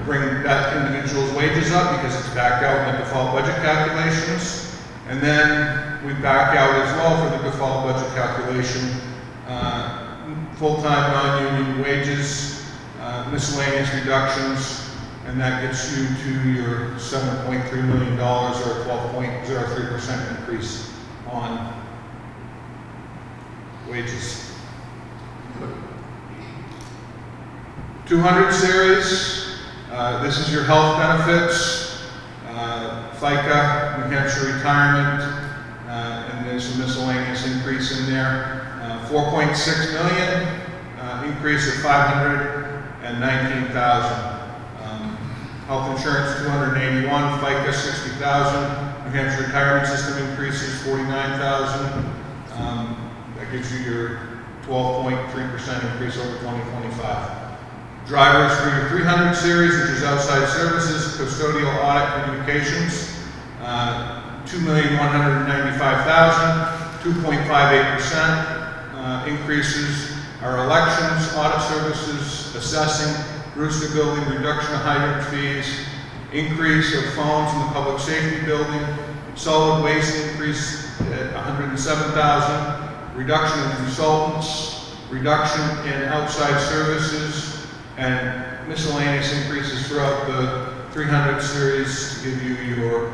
bring that individual's wages up because it's backed out in the default budget calculations. And then we back out as well for the default budget calculation, full-time non-union wages, miscellaneous reductions, and that gets you to your $7.3 million or 12.03% increase on wages. 200 series, this is your health benefits, FICA, New Hampshire retirement, and there's some miscellaneous increase in there. 4.6 million, increase of 519,000. Health insurance 281, FICA 60,000. New Hampshire retirement system increases 49,000. That gives you your 12.3% increase over 2025. Drivers for your 300 series, which is outside services, custodial, audit, communications, 2,195,000, 2.58% increases. Our elections, audit services, assessing, Brewster building, reduction of hydrant fees, increase of phones in the public safety building, solid waste increase at 107,000, reduction in consultants, reduction in outside services, and miscellaneous increases throughout the 300 series to give you your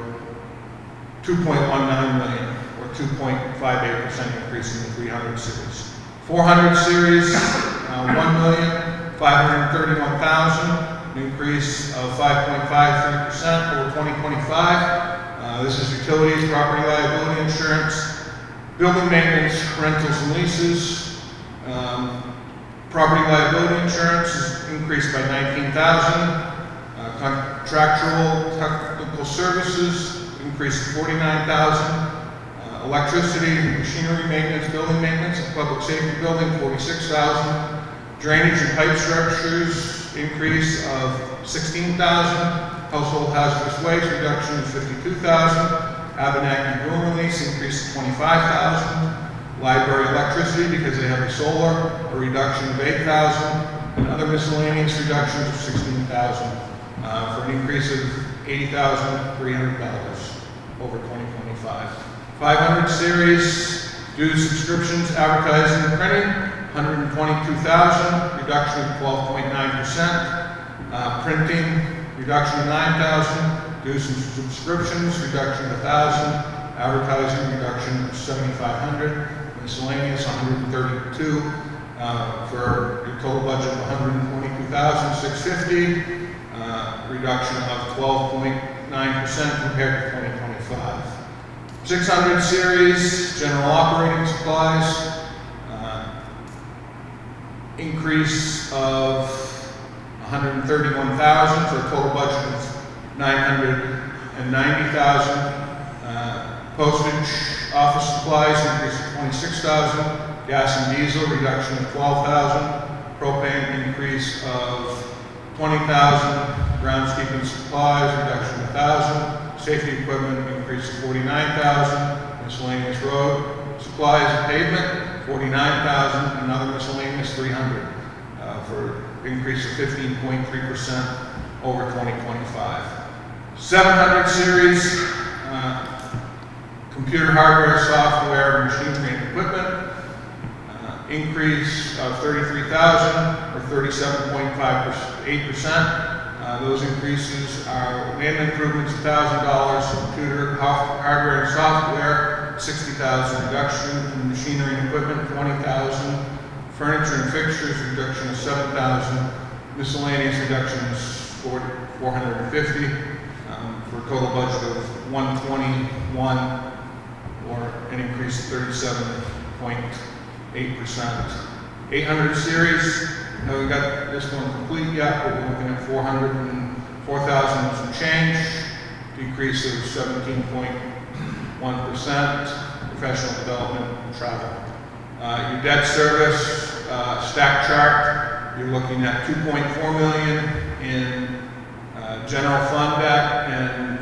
2.19 million or 2.58% increase in the 300 series. 400 series, 1,531,000, an increase of 5.53% over 2025. This is utilities, property liability insurance, building maintenance, rentals and leases. Property liability insurance is increased by 19,000. Contractual technical services increased to 49,000. Electricity, machinery maintenance, building maintenance, and public safety building, 46,000. Drainage and pipe structures, increase of 16,000. Household hazardous waste, reduction of 52,000. Abenaki boom release, increase of 25,000. Library electricity, because they have the solar, a reduction of 8,000. And other miscellaneous reductions of 16,000, for an increase of $80,300 over 2025. 500 series, dues, subscriptions, advertising, and printing, 122,000, reduction of 12.9%. Printing, reduction of 9,000. Dues and subscriptions, reduction of 1,000. Advertising, reduction of 7,500. Miscellaneous, 132, for a total budget of 122,650. Reduction of 12.9% compared to 2025. 600 series, general operating supplies, increase of 131,000 for a total budget of 990,000. Postage, office supplies, increase of 26,000. Gas and diesel, reduction of 12,000. Propane, increase of 20,000. Groundskeeping supplies, reduction of 1,000. Safety equipment, increase of 49,000. Miscellaneous road supplies and pavement, 49,000. And other miscellaneous, 300, for increase of 15.3% over 2025. 700 series, computer hardware, software, machinery, and equipment, increase of 33,000 or 37.8%. Those increases are land improvements, $1,000, computer hardware and software, 60,000, reduction in machinery and equipment, 20,000, furniture and fixtures, reduction of 7,000, miscellaneous reductions, 450, for a total budget of 121, or an increase of 37.8%. 800 series, we got this one complete yet, but we're looking at 404,000 and some change, decrease of 17.1%. Professional development and travel. Your debt service stack chart, you're looking at 2.4 million in general fund debt and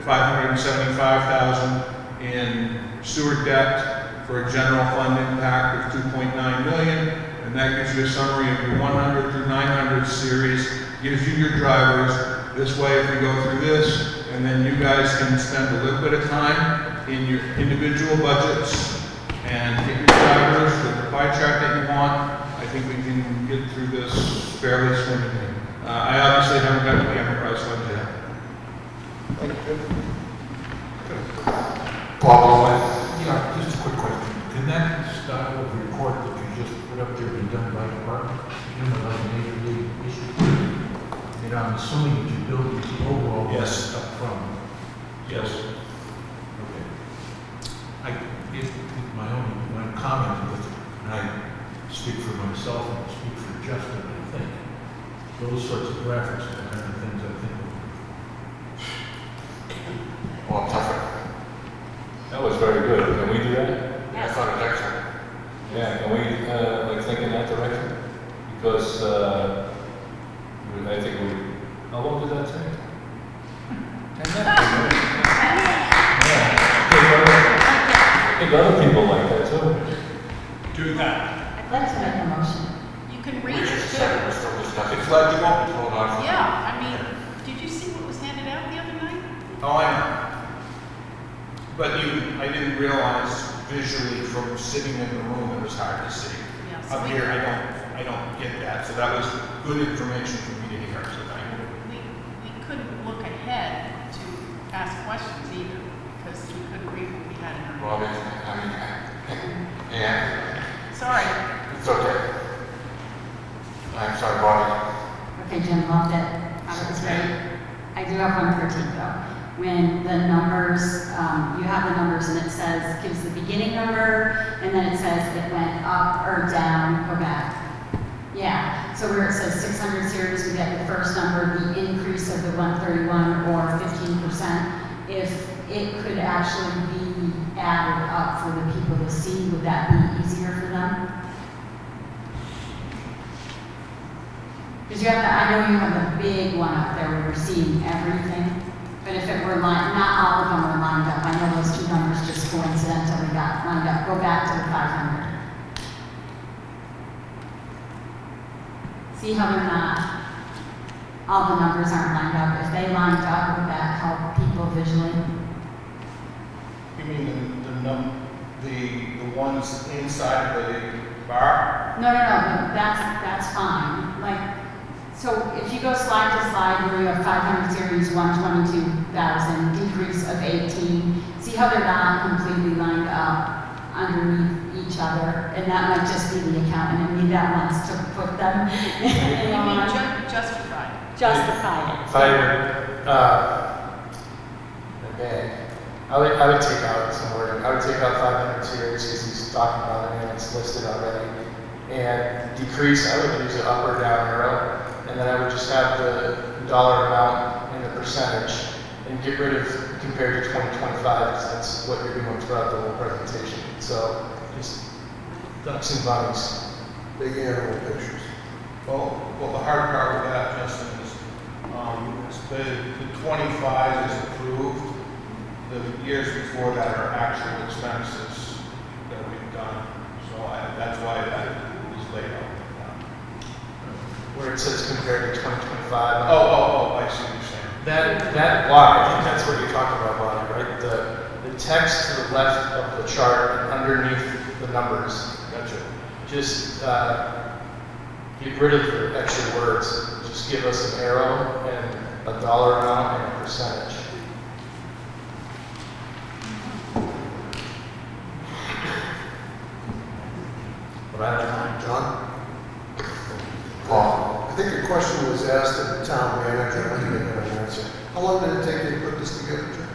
575,000 in sewer debt for a general fund impact of 2.9 million, and that gives you a summary of your 100 through 900 series, gives you your drivers. This way, if we go through this, and then you guys can spend a little bit of time in your individual budgets and get your drivers with the pie chart that you want, I think we can get through this fairly swimmingly. I obviously haven't got to the enterprise fund yet. Yeah, just a quick question. Can that style of report that you just put up there be done by department? You know, like a major league issue? And I'm assuming that you build the overall Yes. up front. Yes. My comment was, and I speak for myself and speak for Justin, I think, those sorts of graphics are the kind of things I think of. Well, tougher. That was very good. Can we do that? I thought it was excellent. Yeah, can we, think in that direction? Because, I think how long did that take? 10 minutes. Yeah. I think other people like that too. Do that. I'd like to make a motion. You can We read it just too. said we're still discussing. It's legible. Hold on. Yeah, I mean, did you see what was handed out the other night? Oh, I know. But I didn't realize visually from sitting in the room, it was hard to see. Yeah, so Up we- here, I don't get that, so that was good information for me to hear, so thank you. We couldn't look ahead to ask questions either, because we couldn't read what we had in our. Bobby, yeah, Sorry. it's okay. I'm sorry, Bobby. Okay, Jim, loved it. That was great. I do have one critique though. When the numbers, you have the numbers and it says, gives the beginning number, and then it says it went up or down, go back. Yeah, so where it says 600 series, we get the first number, the increase of the 131 or 15%. If it could actually be added up for the people to see, would that be easier for them? Because you have the, I know you have the big one up there where you're seeing everything, but if it were lined, not all of them were lined up, I know those two numbers just coincidentally got lined up. Go back to the 500. See how they're not, all the numbers aren't lined up. If they lined up, would that help people visually? You mean the ones inside the bar? No, that's fine. Like, so if you go slide to slide where you have 500 series, 122,000, decrease of 18, see how they're not completely lined up underneath each other? And that might just be the accountant and me that wants to put them You mean on. justified? Justify it. If I were, okay, I would take out some wording. I would take out 500 series because he's talking about it and it's listed already. And decrease, I would use an up or down arrow. And then I would just have the dollar amount and the percentage and get rid of compared to 2025 because that's what you're doing throughout the whole presentation. So just ducks and bunnies. Big animal pictures. Well, the hard part with that, Justin, is the 25 is approved. The years before that are actual expenses that we've done. So that's why that is laid out. Where it says compared to 2025. I see what you're saying. That block, I think that's what you're talking about, Bonnie, right? The text to the left of the chart and underneath the numbers. Gotcha. Just get rid of the extra words. Just give us an arrow and a dollar amount and a percentage. John? Paul? I think a question was asked of the town manager, I didn't get an answer. How long did it take you to put this together, Jim?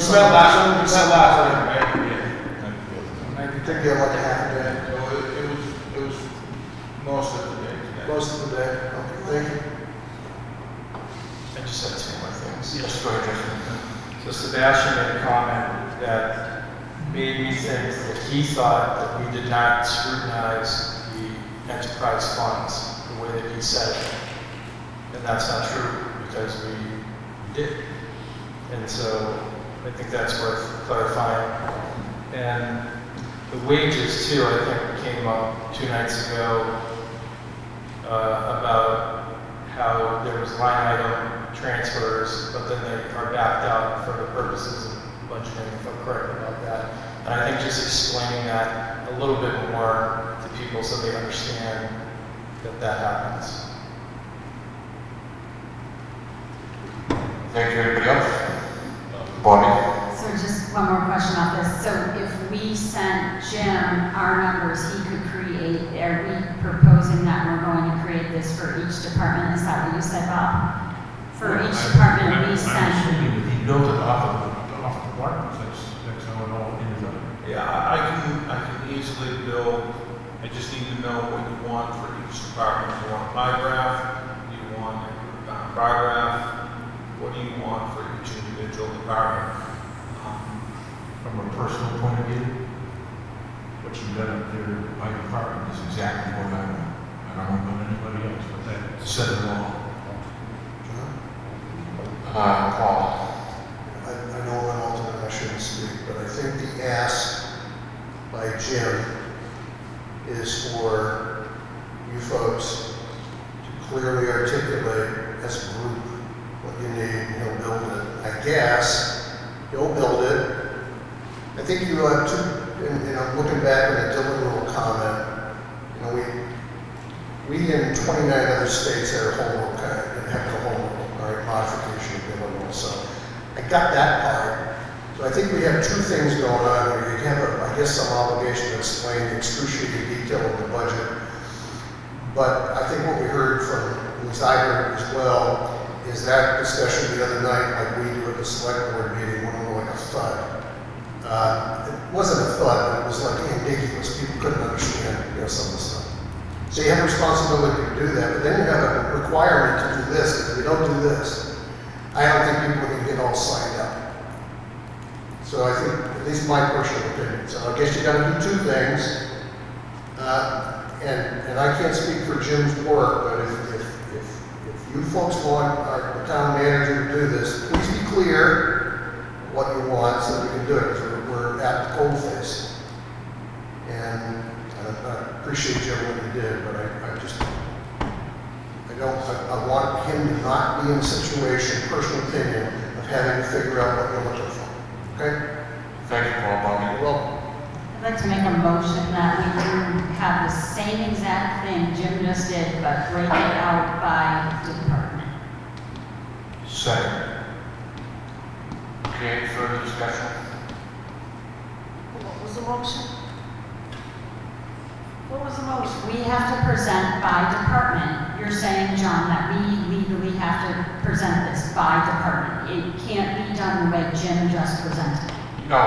You met last week, right? I think you have like a half a day. So it was most of the day today. Most of the day. Okay, thank you. I just had two more things. Just go ahead, Justin. So Sebastian made a comment that made me think that he thought that we did not scrutinize the enterprise funds the way that he said it. And that's not true, because we did. And so I think that's worth clarifying. And the wages too, I think came up 2 nights ago about how there was line item transfers, but then they are backed out for the purposes of budgeting, if I'm correct about that. And I think just explaining that a little bit more to people so they understand that that happens. Thank you. Anybody else? Bobby? So just one more question about this. So if we sent Jim our numbers, he could create, are we proposing that we're going to create this for each department? Is that what you said, Bob? For each department, we I'm send. assuming that he built it off of departments, that's how it all ended up. Yeah, I can easily build, I just need to know what you want for each department. Do you want a pie graph? Do you want a bar graph? What do you want for each individual department? From a personal point of view, what you got up there, my department is exactly what I want. I don't know about anybody else, but that said it all. Paul? I know I'm alternate, I shouldn't speak, but I think the ask by Jim is for you folks to clearly articulate as a group what you need, and he'll build it. I guess he'll build it. I think you have to, and I'm looking back at a Dylan little comment, you know, we in 29 other states had a homework, have the homework, all right, modification of Dylan rule. So I got that part. So I think we have two things going on here. You have, I guess, some obligation to explain the excruciating detail of the budget. But I think what we heard from, at least I heard as well, is that discussion the other night, like we do at the select board meeting, went over like a thud. It wasn't a thud, but it was like ambiguous. People couldn't understand, some of the stuff. So you have a responsibility to do that, but then you have a requirement to do this. If you don't do this, I don't think people can get all signed up. So I think, at least my personal opinion. So I guess you got to do two things. And I can't speak for Jim's work, but if you folks want our town manager to do this, please be clear what you want so that we can do it, because we're at the cold face. And I appreciate Jim what he did, but I want him to not be in a situation, personal opinion, of having to figure out what you're looking for. Okay? Thank you, Paul. Bobby? You're welcome. I'd like to make a motion that we do have the same exact thing Jim just did, but break it out by department. Second. Okay, any further discussion? What was the motion? What was the motion? We have to present by department. You're saying, John, that we legally have to present this by department. It can't be done the way Jim just presented. No,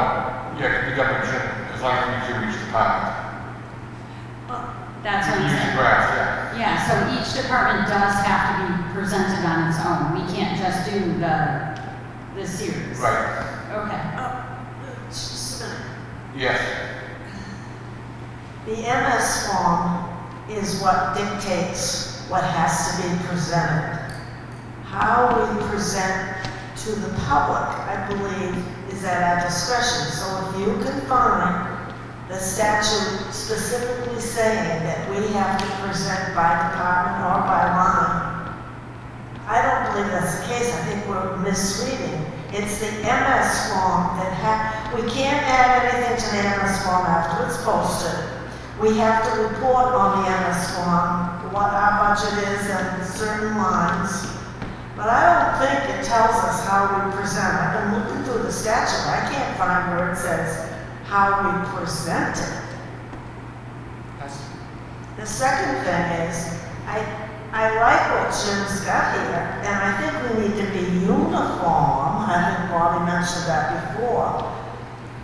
yeah, it can be done by Jim, as long as we do each department. That's what I'm Use the saying. graph, yeah. Yeah, so each department does have to be presented on its own. We can't just do the series. Right. Okay. Just a minute. Yes. The MS form is what dictates what has to be presented. How we present to the public, I believe, is at our discretion. So if you can find the statute specifically saying that we have to present by department or by line, I don't believe that's the case. I think we're misreading. It's the MS form that we can't add anything to the MS form after it's posted. We have to report on the MS form what our budget is and certain lines. But I don't think it tells us how we present. I've been looking through the statute. I can't find where it says how we present it. The second thing is, I like what Jim's got here, and I think we need to be uniform. I think Bobby mentioned that before.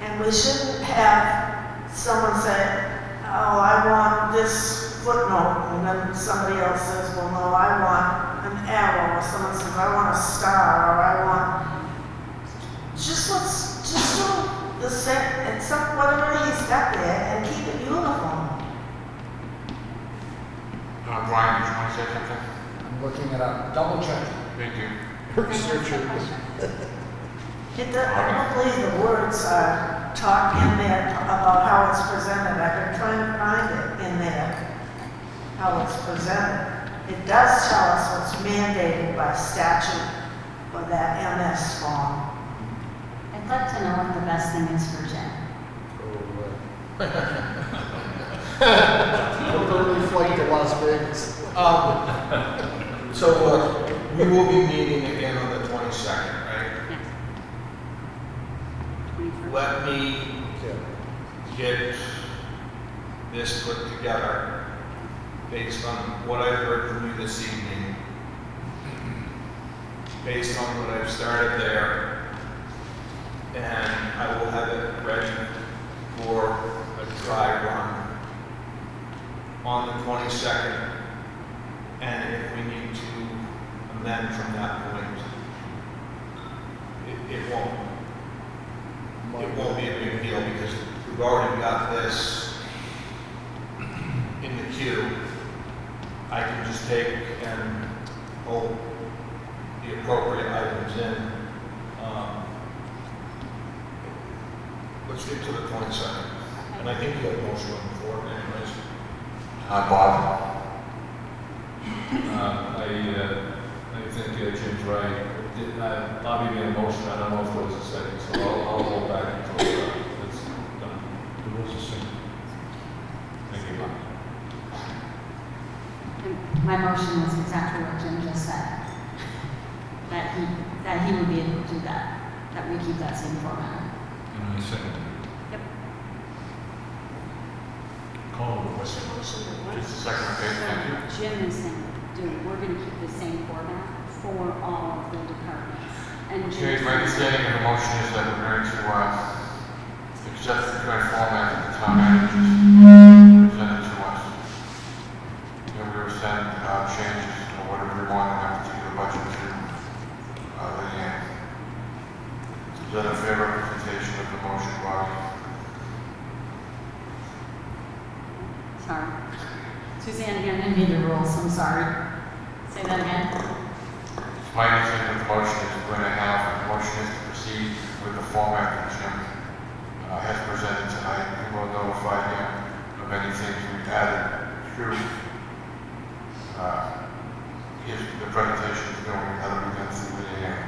And we shouldn't have someone say, oh, I want this footnote, and then somebody else says, well, no, I want an arrow, or someone says, I want a star, or I want, let's do the same, except whatever he's got there, and keep it uniform. Brian, did you want to say something? I'm looking it up, double check. Thank you. Researcher. I don't believe the words are talk in there about how it's presented. I've been trying to find it in there, how it's presented. It does tell us what's mandated by statute for that MS form. I'd like to know what the best thing is for Jen. Early flight to Las Vegas. So, we will be meeting again on the 22nd, right? Yes. Let me get this put together based on what I've heard from you this evening, based on what I've started there, and I will have it ready for a dry run on the 22nd, and if we need to amend from that point, it won't be a big deal because we've already got this in the queue. I can just take and pull the appropriate items in. Let's get to the 22nd. And I think you have a motion on the floor anyways. Bob? I think Jim's right. Bobby made a motion, I don't know if there was a second, so I'll hold back until it's done. There was a second. Thank you, Bob. And my motion was exactly what Jim just said. That he would be able to do that we keep that same format. And I second. Yep. Call the question. Just a second, okay, thank you. Jim is saying, we're gonna keep the same format for all of the departments. And Okay, Jim- my understanding of the motion is that we're going to accept the current format that the town manager presented to us. And we will send changes or whatever we want in that particular budget to Leanne. Is that a fair representation of the motion, Bobby? Sorry. Suzanne handed me the rules, I'm sorry. Say that again. It's my understanding that the motion is going to have, the motion is to proceed with the format that Jim has presented tonight. We will notify him of any things we've added through the presentation is going, that'll be done through Leanne.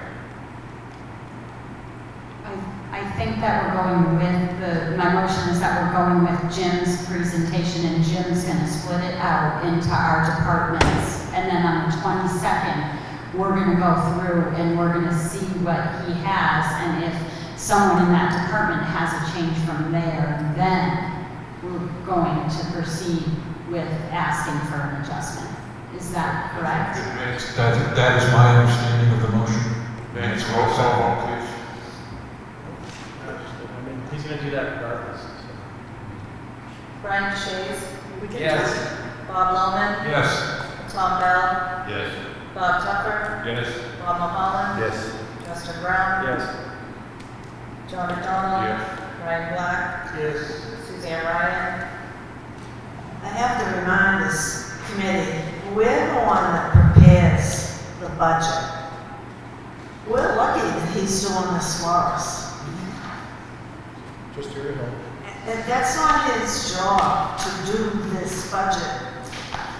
I think that we're going with my motion is that we're going with Jim's presentation and Jim's gonna split it out into our departments. And then on the 22nd, we're gonna go through and we're gonna see what he has. And if someone in that department has a change from there, then we're going to proceed with asking for an adjustment. Is that correct? That is my understanding of the motion. Vince, roll call vote, please. I mean, he's gonna do that regardless. So. Brian Shays. Yes. Bob Lohman. Yes. Tom Bell. Yes. Bob Tucker. Yes. Bob Mulholland. Yes. Justin Brown. Yes. John McDonald. Yes. Ryan Black. Yes. Suzanne Ryan. I have to remind this committee, we're the one that prepares the budget. We're lucky that he's doing this for us. Just here to help. And that's not his job to do this budget.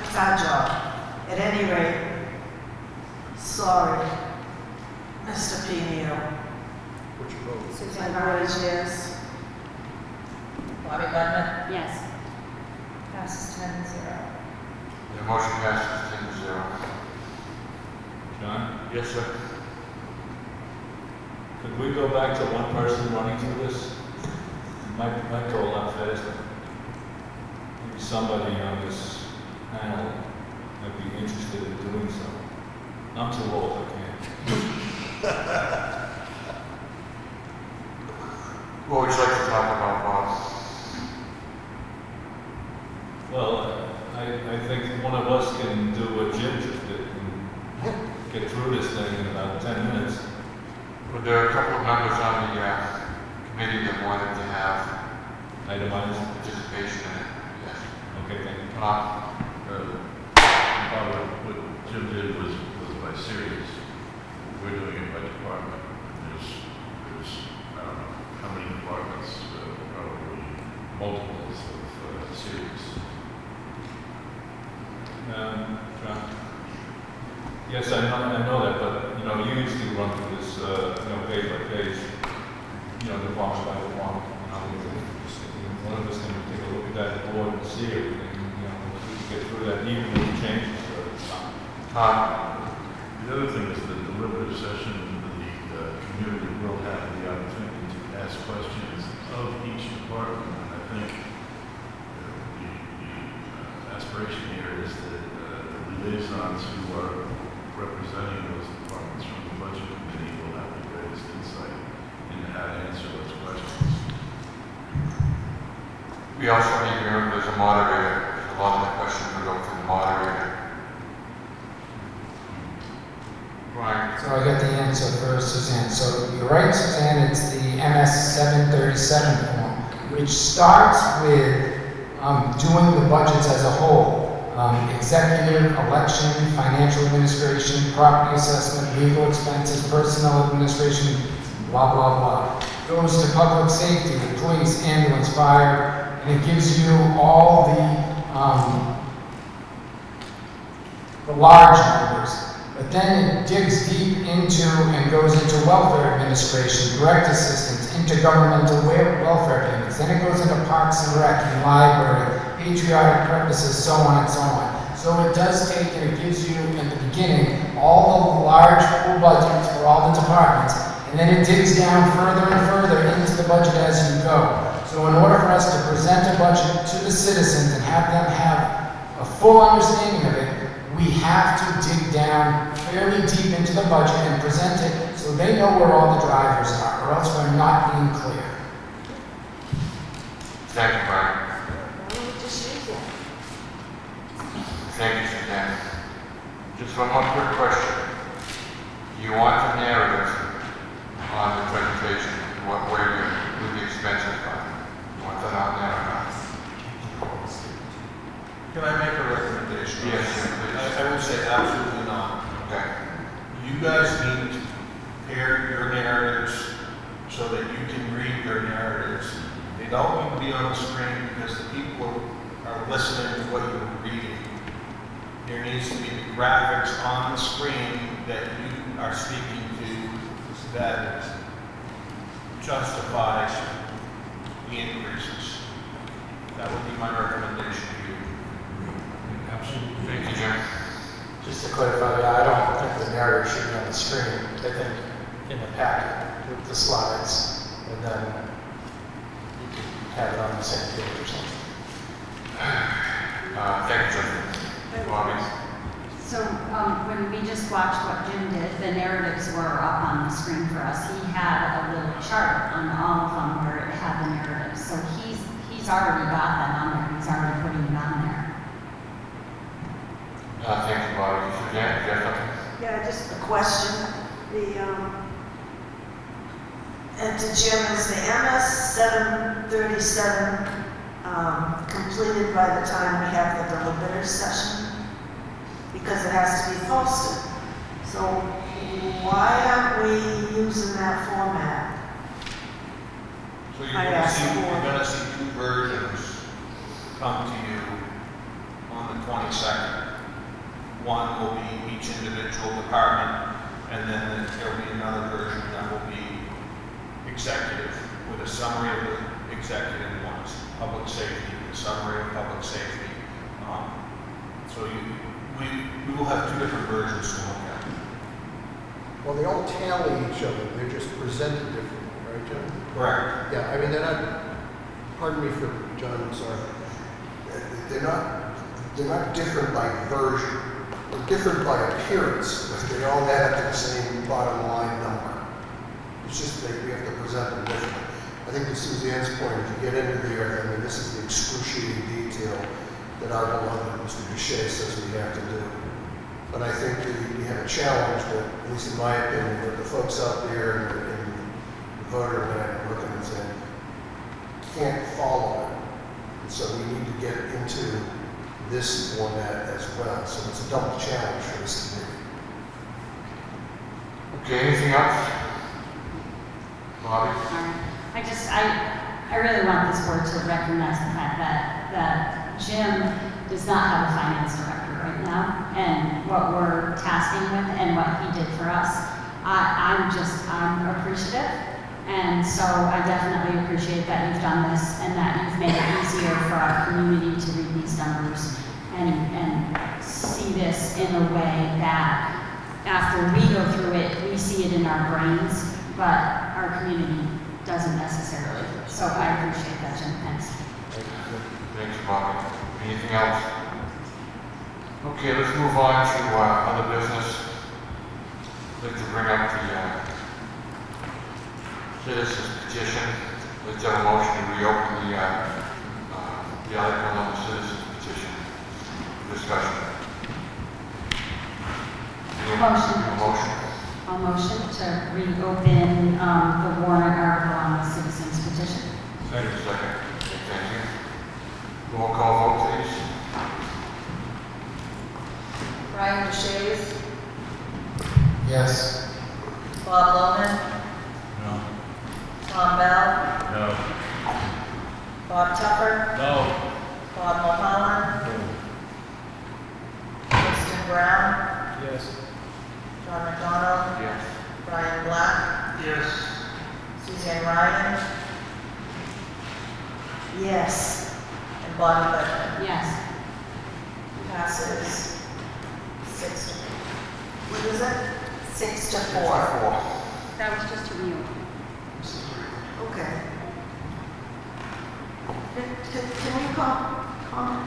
It's our job. At any rate, sorry, Mr. Pino. What's your vote? Suzanne Burridge, yes. Bobby Budman. Yes. Passes 10-0. The motion passes 10-0. John, Yes, sir. could we go back to one person running through this? Might go a lot faster. Maybe somebody on this panel might be interested in doing so. I'm too old, I can't. What would you like to talk about, Bob? Well, I think one of us can do what Jim just did and get through this thing in about 10 minutes. Well, there are a couple of members on the committee that wanted to have Itemized. participation in it. Yes. Okay, thank you. What Jim did was by series. We're doing it by department. There's I don't know how many departments, probably multiples of series. John? Yes, I know that, but, you know, you used to run through this, page by page, department by department, one of us can take a look at that board and see everything, we can get through that, even with the changes, The other thing is the deliberative session, the community will have the opportunity to ask questions of each department. And I think the aspiration here is that the liaisons who are representing those departments from the budget committee will have the greatest insight into how to answer those questions. We also need to remember there's a moderator. A lot of the questions will go to the moderator. Right. So I got the answer first, Suzanne. So you're right, Suzanne, it's the MS 737 form, which starts with doing the budgets as a whole. Executive, election, financial administration, property assessment, legal expenses, personnel administration, blah, blah, blah. Goes to public safety, the police, ambulance, fire, and it gives you all the large numbers. But then it digs deep into and goes into welfare administration, direct assistance, intergovernmental welfare payments. Then it goes into parks and rec and library, patriotic purposes, so on and so on. So it does take and it gives you, in the beginning, all the large full budgets for all the departments. And then it digs down further and further into the budget as you go. So in order for us to present a budget to the citizens and have them have a full understanding of it, we have to dig down fairly deep into the budget and present it so they know where all the drivers are, or else we're not being clear. Thank you, Brian. Thank you, Suzanne. Just one more quick question. Do you want the narrative on the presentation? Where the expenses are? You want that on there or not? Can I make a recommendation? Yes, please. I would say absolutely not. Okay. You guys need to prepare your narratives so that you can read your narratives. They don't need to be on the screen because the people are listening to what you're reading. There needs to be graphics on the screen that you are speaking to that justifies the increases. That would be my recommendation to you. Absolutely. Thank you, Jim. Just to clarify, I don't think the narrative should be on the screen. I think in the packet with the slides, and then you can have it on the same page or something. Thank you, Jim. Bobby? So when we just watched what Jim did, the narratives were up on the screen for us. He had a little chart on all of them where it had the narratives. So he's already got that on there. He's already putting it on there. Thank you, Bobby. Suzanne, do you have something? Yeah, just a question. And to Jim, is the MS 737 completed by the time we have the deliberative session? Because it has to be posted. So why aren't we using that format? So you're I asked for- going to see two versions come to you on the 22nd. One will be each individual department, and then there will be another version that will be executive, with a summary of the executive ones, public safety, a summary of public safety. So we will have two different versions to look at. Well, they don't tally each other, they're just presented differently, right, John? Correct. Yeah, I mean, they're not, pardon me for, John, I'm sorry. They're not different by version. They're different by appearance, but they all add to the same bottom line number. It's just that we have to present them differently. I think to Suzanne's point, if you get into there, I mean, this is the excruciating detail that our beloved Mr. Boucher says we have to do. But I think we have a challenge that, at least in my opinion, that the folks out there and the voter that I'm looking and saying, can't follow it. And so we need to get into this format as well. So it's a double challenge for this committee. Okay, anything else? Bobby? I really want this board to recognize the fact that Jim does not have a finance director right now, and what we're tasking with and what he did for us. I'm appreciative, and so I definitely appreciate that you've done this and that you've made it easier for our community to read these numbers and see this in a way that after we go through it, we see it in our brains, but our community doesn't necessarily. So I appreciate that, Jim. Thanks. Thanks, Bobby. Anything else? Okay, let's move on to other business. I'd like to bring up the citizens petition. Let's have a motion to reopen the article on the citizens petition discussion. A motion to reopen the warrant article on the citizens petition. Second. Okay, thank you. Roll call vote, please. Brian Deshaies, Yes. Bob Lohman, No. Tom Bell, No. Bob Tupper, No. Bob Mulholland, Winston Brown, Yes. John McDonald, Yes. Brian Black, Yes. Suzanne Ryan, yes, and Bonnie Beckman. Yes. Passes 6 to, what is it? 6 to 4. That was just a reopen. Okay. Can we comment?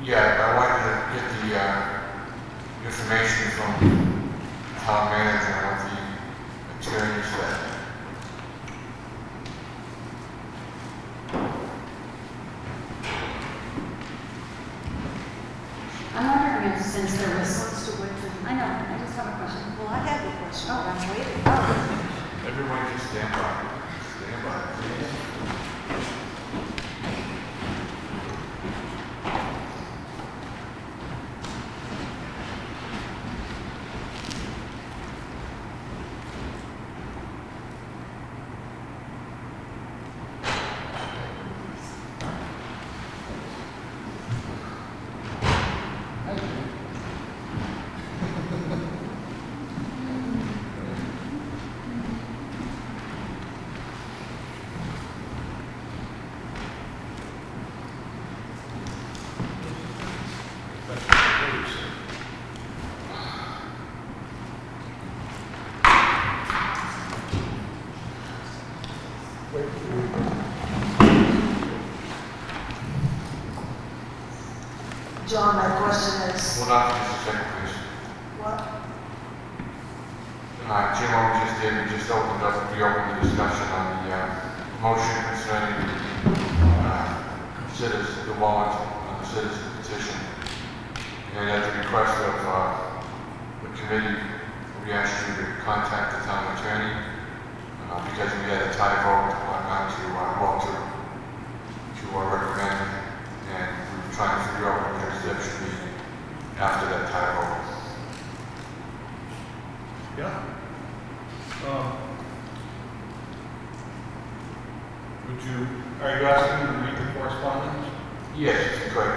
Yeah, I wanted to get the information from town manager and what the attorney said. I'm wondering if since there was, Wants to wait for I know, I just have a question. Well, I have a question, but I'm waiting. Everyone just stand by. Stand by, please. John, my question is, Hold on for just a second, please. what? Jim, what we just did, we just reopened the discussion on the motion concerning the warrant on the citizen petition. And at the request of the committee, we asked you to contact the town attorney because we had a tie vote to recommend, and we were trying to figure out what the step should be after that tie vote. Yeah. Are you asking me to read the correspondence? Yes, if you could.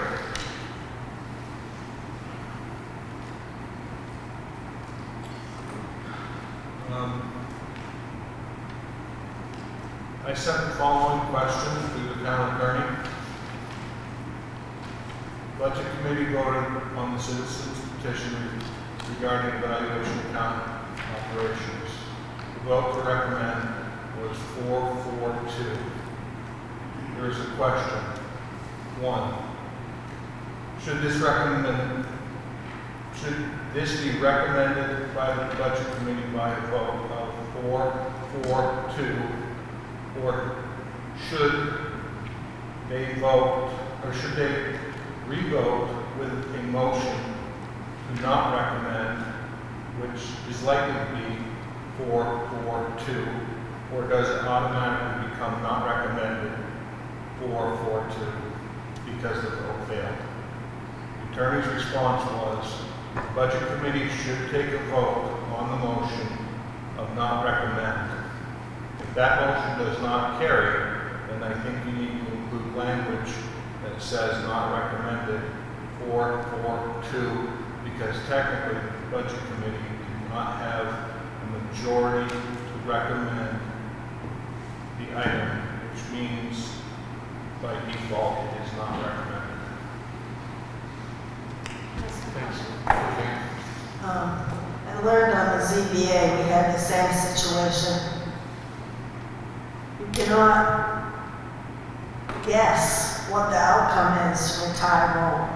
I sent the following question to the town attorney. Budget committee voted on the citizens petition regarding evaluation of town operations. The vote to recommend was 4-4-2. There is a question. 1, should this should this be recommended by the budget committee by a vote of 4-4-2, or should they vote, or should they re-vote with a motion to not recommend, which is likely to be 4-4-2, or does it automatically become not recommended 4-4-2 because the vote failed? The attorney's response was, the budget committee should take a vote on the motion of not recommend. If that motion does not carry, then I think you need to include language that says not recommended 4-4-2, because technically the budget committee did not have a majority to recommend the item, which means by default it is not recommended. I learned on the ZBA, we had the same situation. You cannot guess what the outcome is for a tie vote.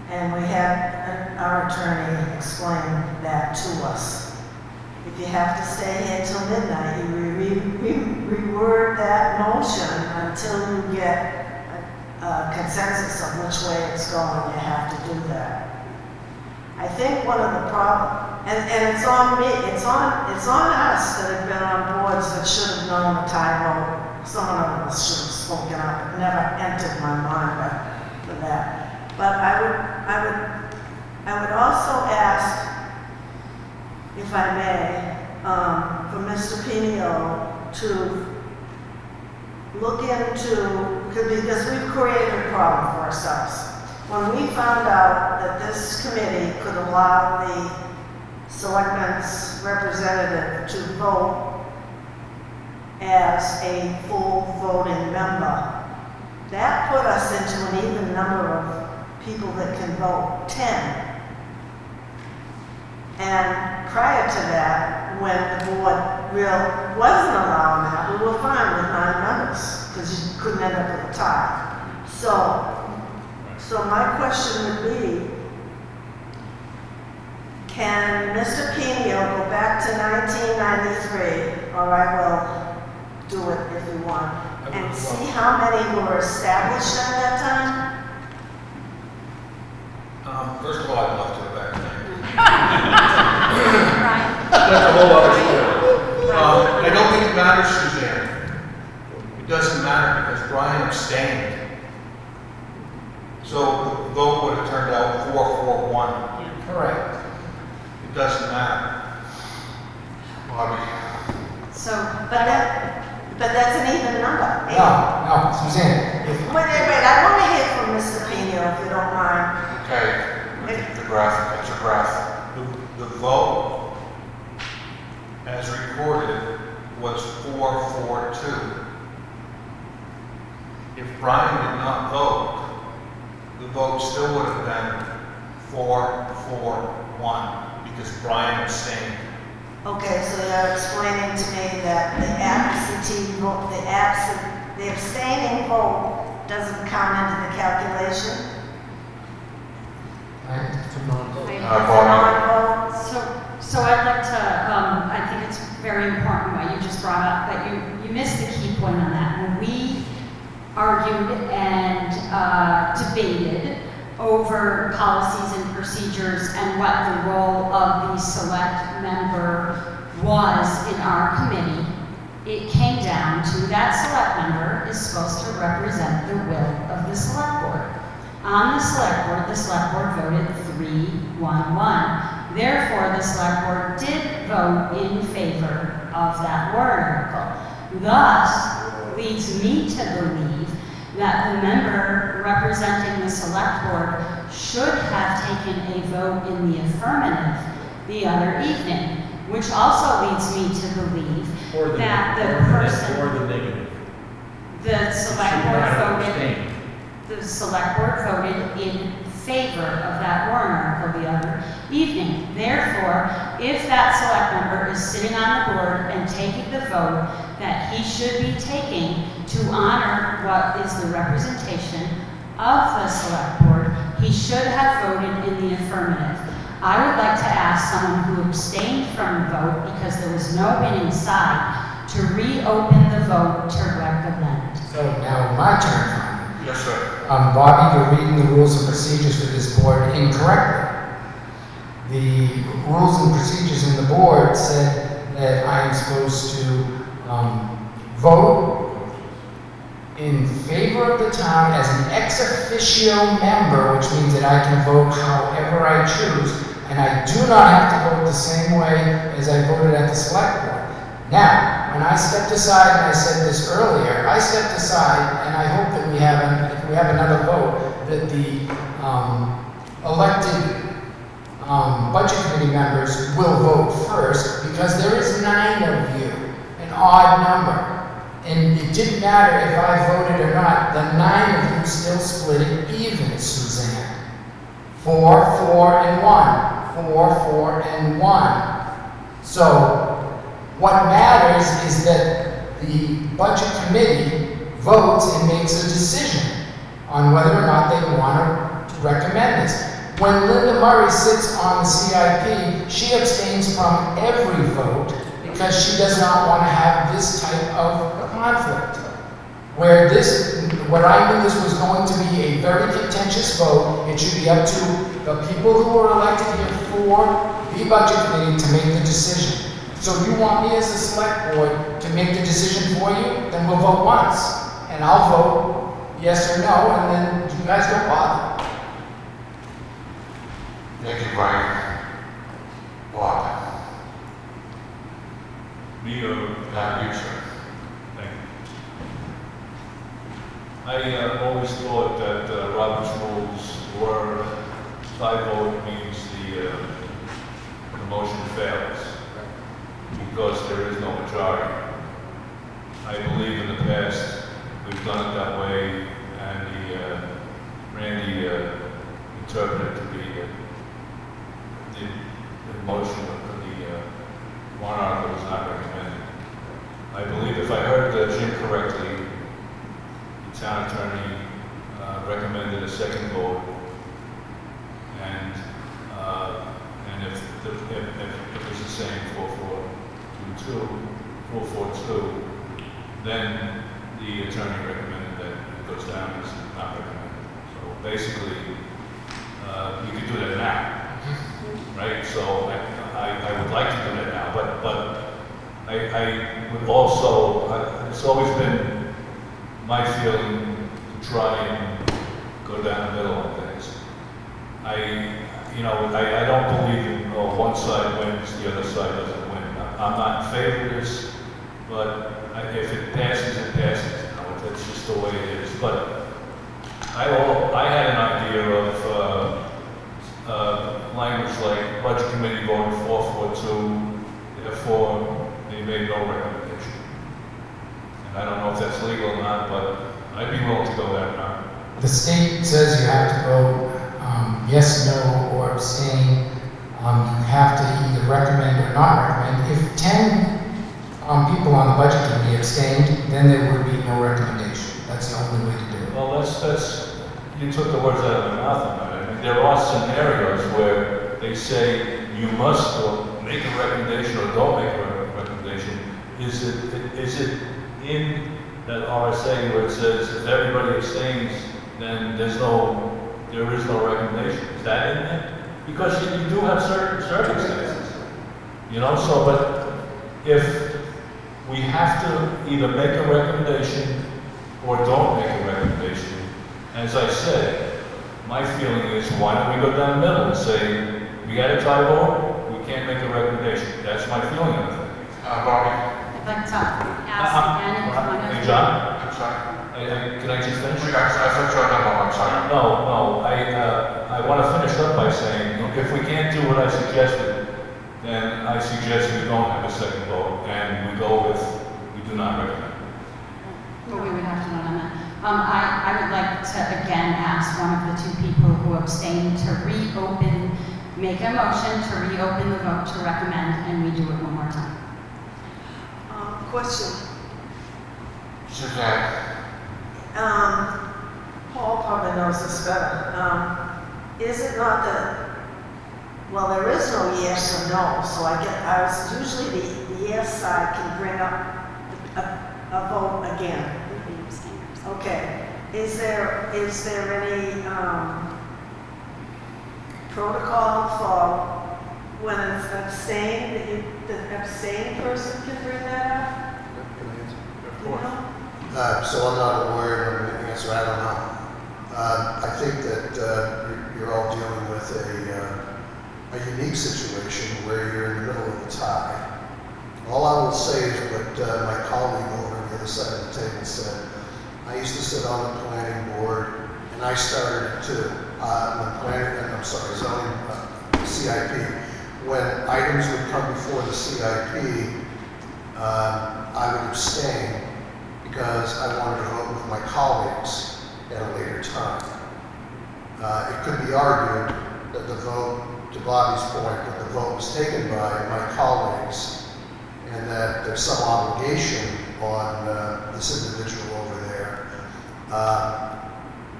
And we had our attorney explain that to us. If you have to stay here till midnight, you reword that motion until you get a consensus of which way it's going. You have to do that. I think one of the problems, and it's on me, it's on us that have been on boards that should have known the tie vote. Someone of us should have spoken up. It never entered my mind for that. But I would also ask, if I may, for Mr. Pino to look into, because we've created a problem for ourselves. When we found out that this committee could allow the selectmen's representative to vote as a full voting member, that put us into an even number of people that can vote, 10. And prior to that, when the board wasn't allowing that, we were fine with 9 members, because you couldn't end up with a tie. So my question would be, can Mr. Pino go back to 1993, or I will do it if you want, and see how many were established at that time? First of all, I'd love to go back to Right. That's a whole other story. I don't think it matters, Suzanne. It doesn't matter because Brian abstained. So the vote would have turned out 4-4-1. Correct. It doesn't matter. Bobby, So, But that's an even number. No, Suzanne, Wait, I want to hear from Mr. Pino, if you don't mind. okay, look at the graph, that's a graph. The vote, as recorded, was 4-4-2. If Brian did not vote, the vote still would have been 4-4-1 because Brian abstained. Okay, so you're explaining to me that the absentee vote, the abstaining vote doesn't count into the calculation? Bobby, So I'd like to, I think it's very important what you just brought up, that you missed the key point on that. When we argued and debated over policies and procedures and what the role of the select member was in our committee, it came down to that select member is supposed to represent the will of the select board. On the select board voted 3-1-1. Therefore, the select board did vote in favor of that warrant article. Thus, leads me to believe that the member representing the select board should have taken a vote in the affirmative the other evening, which also leads me to believe that the person, Or the negative. the select board voted, the select board voted in favor of that warrant article the other evening. Therefore, if that select member is sitting on the board and taking the vote that he should be taking to honor what is the representation of the select board, he should have voted in the affirmative. I would like to ask someone who abstained from the vote because there was no winning side to reopen the vote to recommend. So now my turn, finally. Yes, sir. Bobby, you're reading the rules and procedures for this board incorrectly. The rules and procedures in the board said that I am supposed to vote in favor of the town as an ex officio member, which means that I can vote however I choose, and I do not have to vote the same way as I voted at the select board. Now, when I stepped aside, and I said this earlier, I stepped aside, and I hope that if we have another vote, that the elected budget committee members will vote first, because there is 9 of you, an odd number. And it didn't matter if I voted or not, the 9 of you still split it even, Suzanne. 4, 4, and 1. 4, 4, and 1. So, what matters is that the budget committee votes and makes a decision on whether or not they want to recommend this. When Linda Murray sits on the CIP, she abstains from every vote because she does not want to have this type of conflict. Where I knew this was going to be a very contentious vote, it should be up to the people who were elected here for the budget committee to make the decision. So if you want me as the select board to make the decision for you, then we'll vote once. And I'll vote yes or no, and then you guys don't bother. Thank you, Brian. Bob. Me or? You, sir. Thank you. I always thought that Robert's rules were 5 vote means the motion fails because there is no majority. I believe in the past we've done it that way, and Randy interpreted it to be the motion of the warrant article was not recommended. I believe, if I heard Jim correctly, the town attorney recommended a second vote, and if it was the same 4-4-2, then the attorney recommended that it goes down as not recommended. So basically, you could do that now. Right, so I would like to do that now, but I would also, it's always been my feeling to try and go down the middle on things. I don't believe in one side wins, the other side doesn't win. I'm not in favor of this, but if it passes, it passes. That's just the way it is. But I had an idea of language like budget committee voted 4-4-2, therefore they made no recommendation. And I don't know if that's legal or not, but I'd be willing to go that route. The state says you have to vote yes, no, or abstain. You have to either recommend or not recommend. If 10 people on the budget committee abstained, then there would be no recommendation. That's the only way to do it. Well, that's you took the words out of my mouth on that. I mean, there are scenarios where they say you must make a recommendation or don't make a recommendation. Is it in that RSA where it says if everybody abstains, then there is no recommendation? Is that in there? Because you do have certain circumstances, so, but if we have to either make a recommendation or don't make a recommendation, as I said, my feeling is why don't we go down the middle and say, we got a tie vote, we can't make a recommendation. That's my feeling on it. Bobby. I'd like to ask again if you want to. Hey, John? I'm sorry. Can I just finish? I thought you were done. I'm sorry. No, I want to finish up by saying, if we can't do what I suggested, then I suggest we don't have a second vote, and we go with, we do not recommend. But we would have to vote on that. I would like to again ask one of the 2 people who abstained to make a motion to reopen the vote to recommend, and we do it one more time. Question. Suzanne. Paul probably knows this better. Is it not that Well, there is no yes or no, so I was, usually the yes side can bring up a vote again. Okay, is there any, protocol for when it's abstained, that the abstained person can bring that up? Of You know? So I'm not aware of an answer, I don't know. I think that you're all dealing with a unique situation where you're in the middle of a tie. All I will say is what my colleague over on the other side of the table said. I used to sit on the planning board, and I started too. Zoning, CIP. When items would come before the CIP, I would abstain because I wanted to vote with my colleagues at a later time. It could be argued that the vote, to Bobby's point, that the vote was taken by my colleagues and that there's some obligation on this individual over there.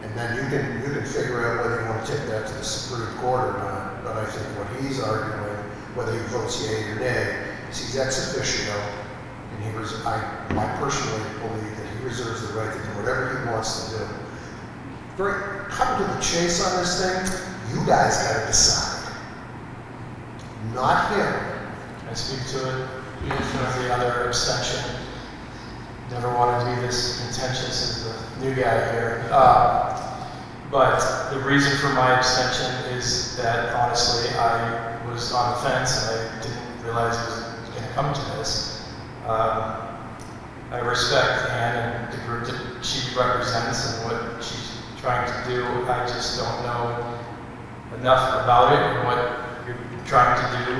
And then you can figure out whether you want to take that to the Supreme Court or not. But I think what he's arguing, whether he votes yea or nay, is he's ex officio, and I personally believe that he reserves the right to do whatever he wants to do. Come to the chase on this thing, you guys got to decide, not him. Can I speak to it? The other abstention. Never wanted to be this contentious as the new guy here. But the reason for my abstention is that honestly I was on the fence and I didn't realize it was going to come to this. I respect Ann and the group that she represents and what she's trying to do. I just don't know enough about it and what you're trying to do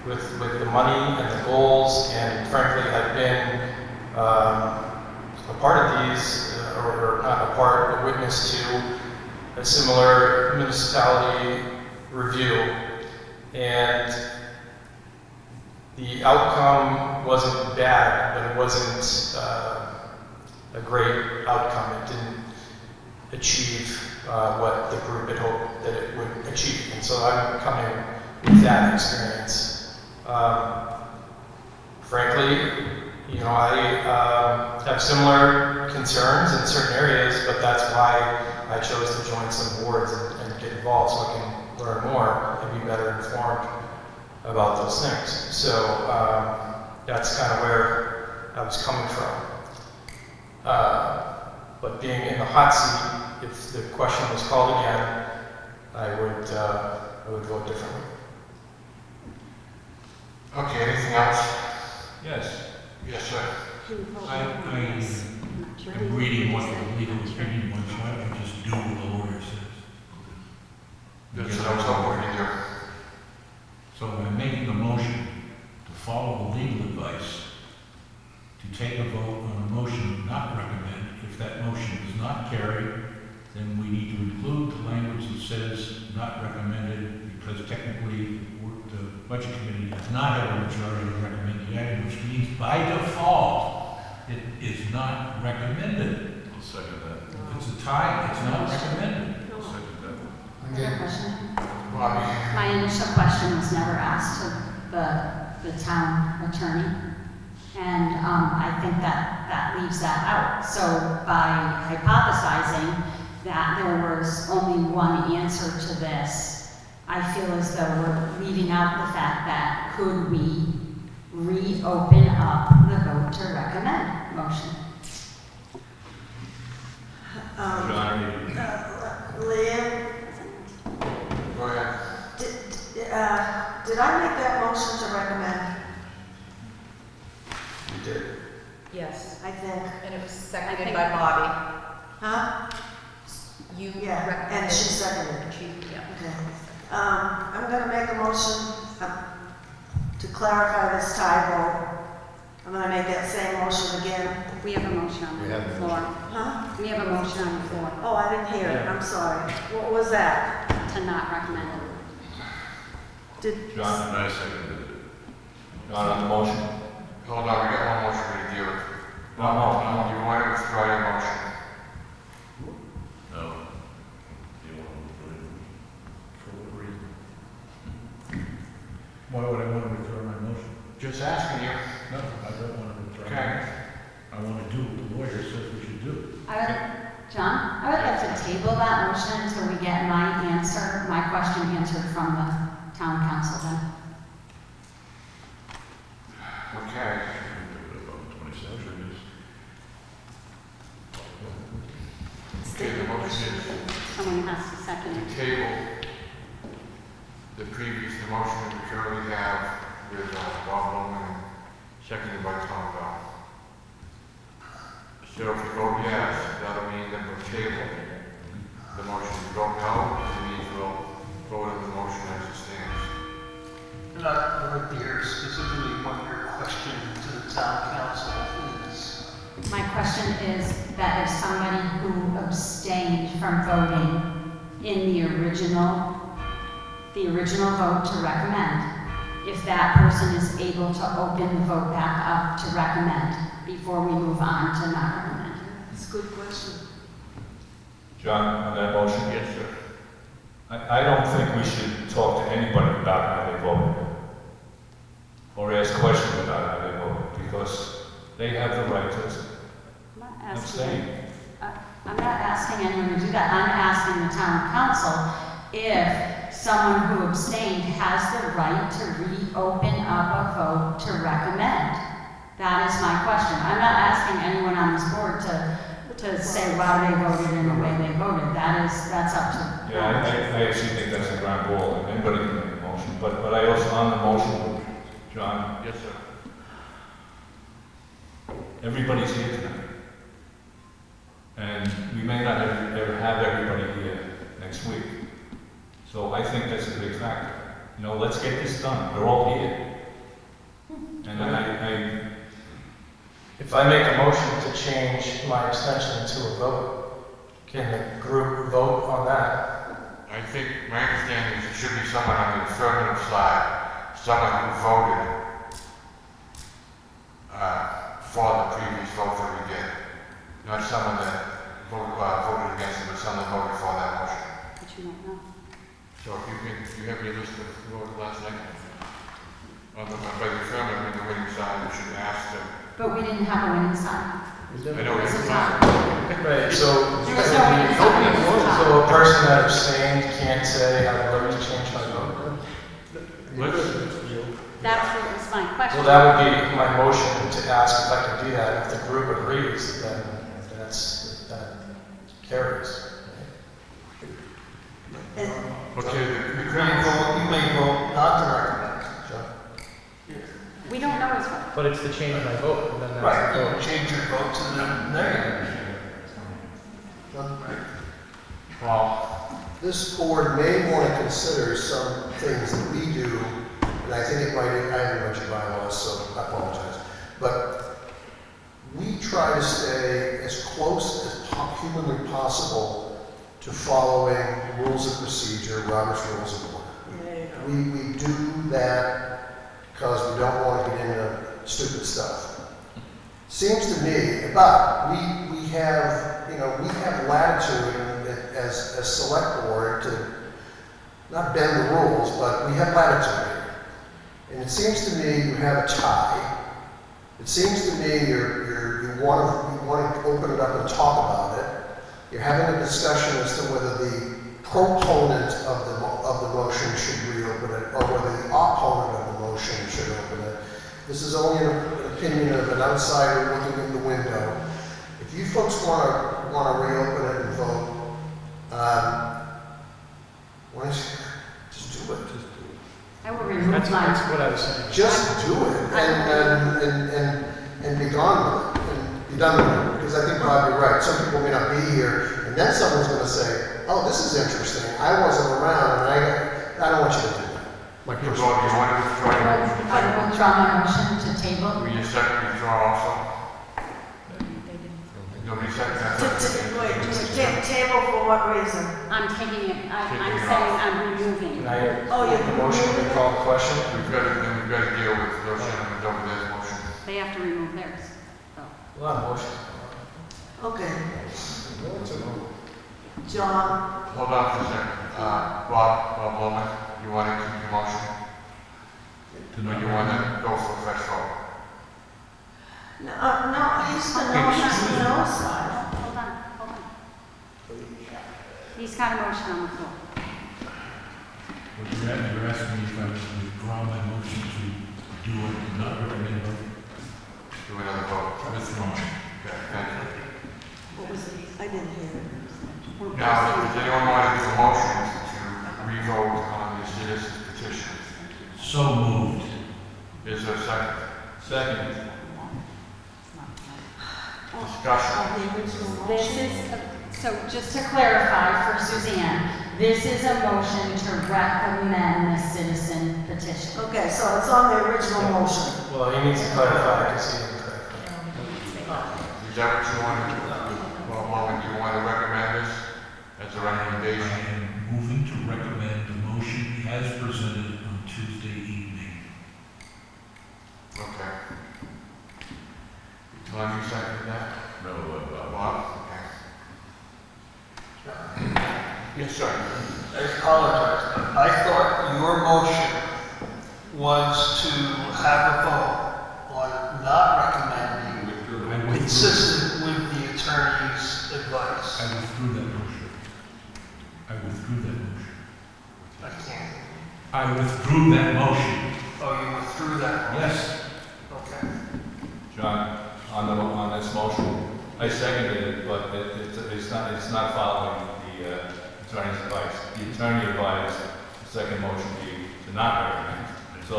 with the money and the goals. And frankly, I've been a part of these, or not a part, a witness to a similar municipality review. And the outcome wasn't bad, but it wasn't a great outcome. It didn't achieve what the group had hoped that it would achieve. And so I'm coming with that experience. Frankly, you know, I have similar concerns in certain areas, but that's why I chose to join some boards and get involved so I can learn more and be better informed about those things. So that's kind of where I was coming from. But being in the hot seat, if the question was called again, I would vote differently. Okay, anything else? Yes. Yes, sir. I'm reading what the legal opinion was, why don't you just do what the lawyer says? That's what I was hoping to do. So I'm making a motion to follow the legal advice, to take a vote on a motion not recommend. If that motion does not carry, then we need to include the language that says not recommended, because technically the budget committee does not have a majority to recommend the item, which means by default it is not recommended. I'll second that. If it's a tie, it's not recommended. I'll second that. Another question? Bobby? My initial question was never asked to the town attorney, and I think that leaves that out. So by hypothesizing that there was only one answer to this, I feel as though we're leaving out the fact that could we reopen up the vote to recommend motion? Leanne, Go ahead. did I make that motion to recommend? You did. Yes, I think. and it was seconded by Bobby. Huh? You Yeah, recommended. and she seconded. And she, yeah. Okay. I'm gonna make a motion to clarify this tie vote. I'm gonna make that same motion again. We have a motion on the floor. Huh? We have a motion on the floor Oh, I didn't hear it, I'm sorry. What was that? to not recommend it. Did, John and I seconded it. Not on the motion? Hold on, we got one motion to deal with. No. You want to withdraw your motion? No. Do you want to put it? Okay, the motion is Someone has to second to it. table the motion that we currently have with Bob Bowman, seconded by Tom Bell. So if you vote yes, that'll mean that we'll table the motion. If you vote no, it means we'll vote on the motion as it stands. And I would hear specifically what your question to the town council is. My question is that if somebody who abstained from voting in the original vote to recommend, if that person is able to open the vote back up to recommend before we move on to not recommend. It's a good question. John, on that motion? Yes, sir. I don't think we should talk to anybody about how they vote or ask questions about how they vote, because they have the right to I'm not asking, abstain. I'm not asking anyone to do that. I'm asking the town council if someone who abstained has the right to reopen up a vote to recommend. That is my question. I'm not asking anyone on this board to say why they voted in the way they voted. That's up to them. Yeah, I actually think that's a ground ball, and anybody can make a motion, but I also, on the motion, John, Yes, sir. everybody's here tonight. And we may not ever have everybody here next week. So I think that's a big factor. You know, let's get this done. We're all here. And then If I make a motion to change my abstention to a vote, can the group vote on that? I think my understanding is it should be someone on the affirmative side, someone who voted for the previous vote that we did. Not someone that voted against it, but someone that voted for that motion. But you don't know. So if you have your list of who voted last night, by the affirmative, in the winning side, you should ask them. But we didn't have a winning sign. I know There was a it's tie. Right, so, There was no winning sign. so a person that abstained can't say, I'd like to change my vote? That's what was my question. Well, that would be my motion to ask if I can do that. If the group agrees, then that carries. And Okay, You may vote not to recommend. We don't know his vote. But it's to change my vote, and then Right, you can change your vote to the negative. Well, this board may want to consider some things that we do, and I think it might, I haven't read your bylaws, so I apologize. But we try to stay as close as humanly possible to following rules of procedure, Robert's Rules of Order. We do that because we don't want to get into stupid stuff. Seems to me, but we have latitude as select board to not bend the rules, but we have latitude here. And it seems to me you have a tie. It seems to me you want to open it up and talk about it. You're having a discussion as to whether the proponent of the motion should reopen it or whether the opponent of the motion should open it. This is only an opinion of an outsider looking in the window. If you folks want to reopen it and vote, why don't you just do it? I will remove mine. That's what I was saying. Just do it and be gone with it and be done with it. Because I think Bob, you're right. Some people may not be here, and then someone's going to say, "Oh, this is interesting. I wasn't around, and I don't want you to do that." My you personal. want to withdraw your motion? I will withdraw my motion to table. Will you second withdraw also? Nobody second that? Wait, table for what reason? I'm taking it, I'm Taking it saying off. I'm removing. Can I Oh, make a motion to call the question? We've got to deal with those gentlemen over their motion. They have to remove theirs. So. A lot of motions. Okay. John, Hold on for a second. Bob Bowman, you want to keep your motion? Or you want to go for a fresh vote? no, he's the no side. Hold on. He's got a motion on the floor. What you're asking me if I withdraw my motion to do it, not recommend vote? Do another vote. Withdrawn. Okay, thank you. What was it? I didn't hear it. Now, does anyone want to do a motion to revote on the citizens petition? So moved. Is there a second? Second. Discussion. Of the original This motion. is, so just to clarify for Suzanne, this is a motion to recommend the citizen petition. Okay, so it's on the original motion. Well, he needs to clarify because he didn't clarify. Is that what you want to do? Well, Logan, do you want to recommend this as a I recommendation? am moving to recommend the motion as presented on Tuesday evening. Okay. Tom, you second that? No, Bob? Okay. Yes, sir. I apologize, but I thought your motion was to have a vote on not recommending consistent with the attorney's advice. I withdrew that motion. I withdrew that motion. I can't. I withdrew that motion. Oh, you withdrew that motion? Yes. Okay. John, on this motion, I seconded it, but it's not following the attorney's advice. The attorney advised the second motion be to not recommend. So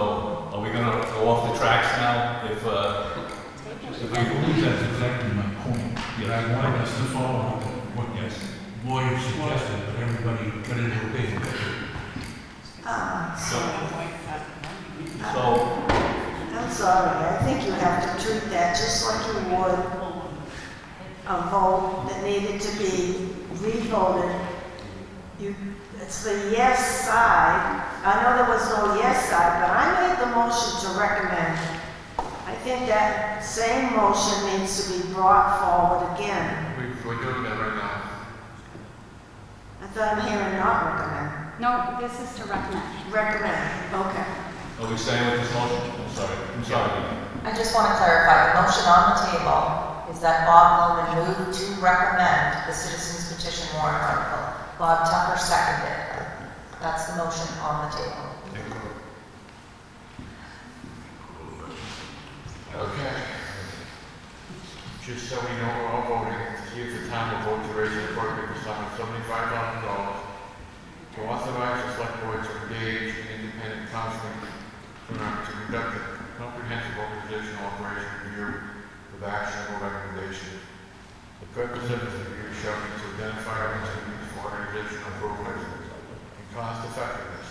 are we gonna go off the tracks now if I believe that's exactly my point. Yet I wanted us to follow what the lawyer suggested, but everybody got into a big so I'm sorry, I think you have to treat that just like you would a vote that needed to be re-voted. It's the yes side. I know there was no yes side, but I made the motion to recommend. I think that same motion needs to be brought forward again. We're doing that right now. I thought I'm hearing not recommend. No, this is to recommend. Recommend, okay. are we staying with this motion? I'm sorry. I just want to clarify, the motion on the table is that Bob Loman moved to recommend the citizens petition warrant article. Bob Tucker seconded. That's the motion on the table. Okay. Just so we know we're all voting, see if the town will vote to raise the appropriate sum of $75,000 to authorize the select board to engage in independent counseling to conduct a comprehensive organizational operation review with actionable recommendations. The purpose of this review shall be to identify opportunities for organizational improvements and cost effectiveness.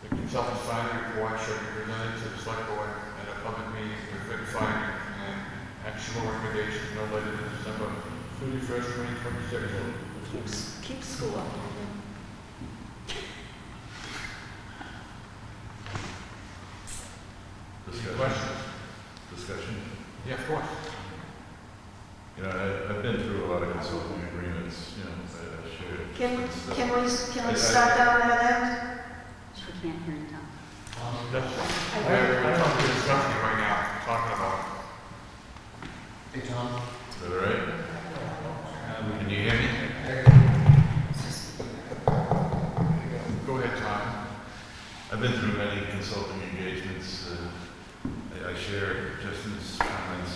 The consultant's final report shall be presented to the select board at a public meeting with written findings and actionable recommendations no later than December 31st, 2026. Keep school up. Questions? Discussion? Yeah, of course. You know, I've been through a lot of consulting agreements, you know, I shared. Can we start down that end? We can't hear you, Tom. We're talking discussing right now, talking about. Hey, Tom. Is that all right? Can you hear me? Go ahead, Tom. I've been through many consulting engagements. I share Justin's comments.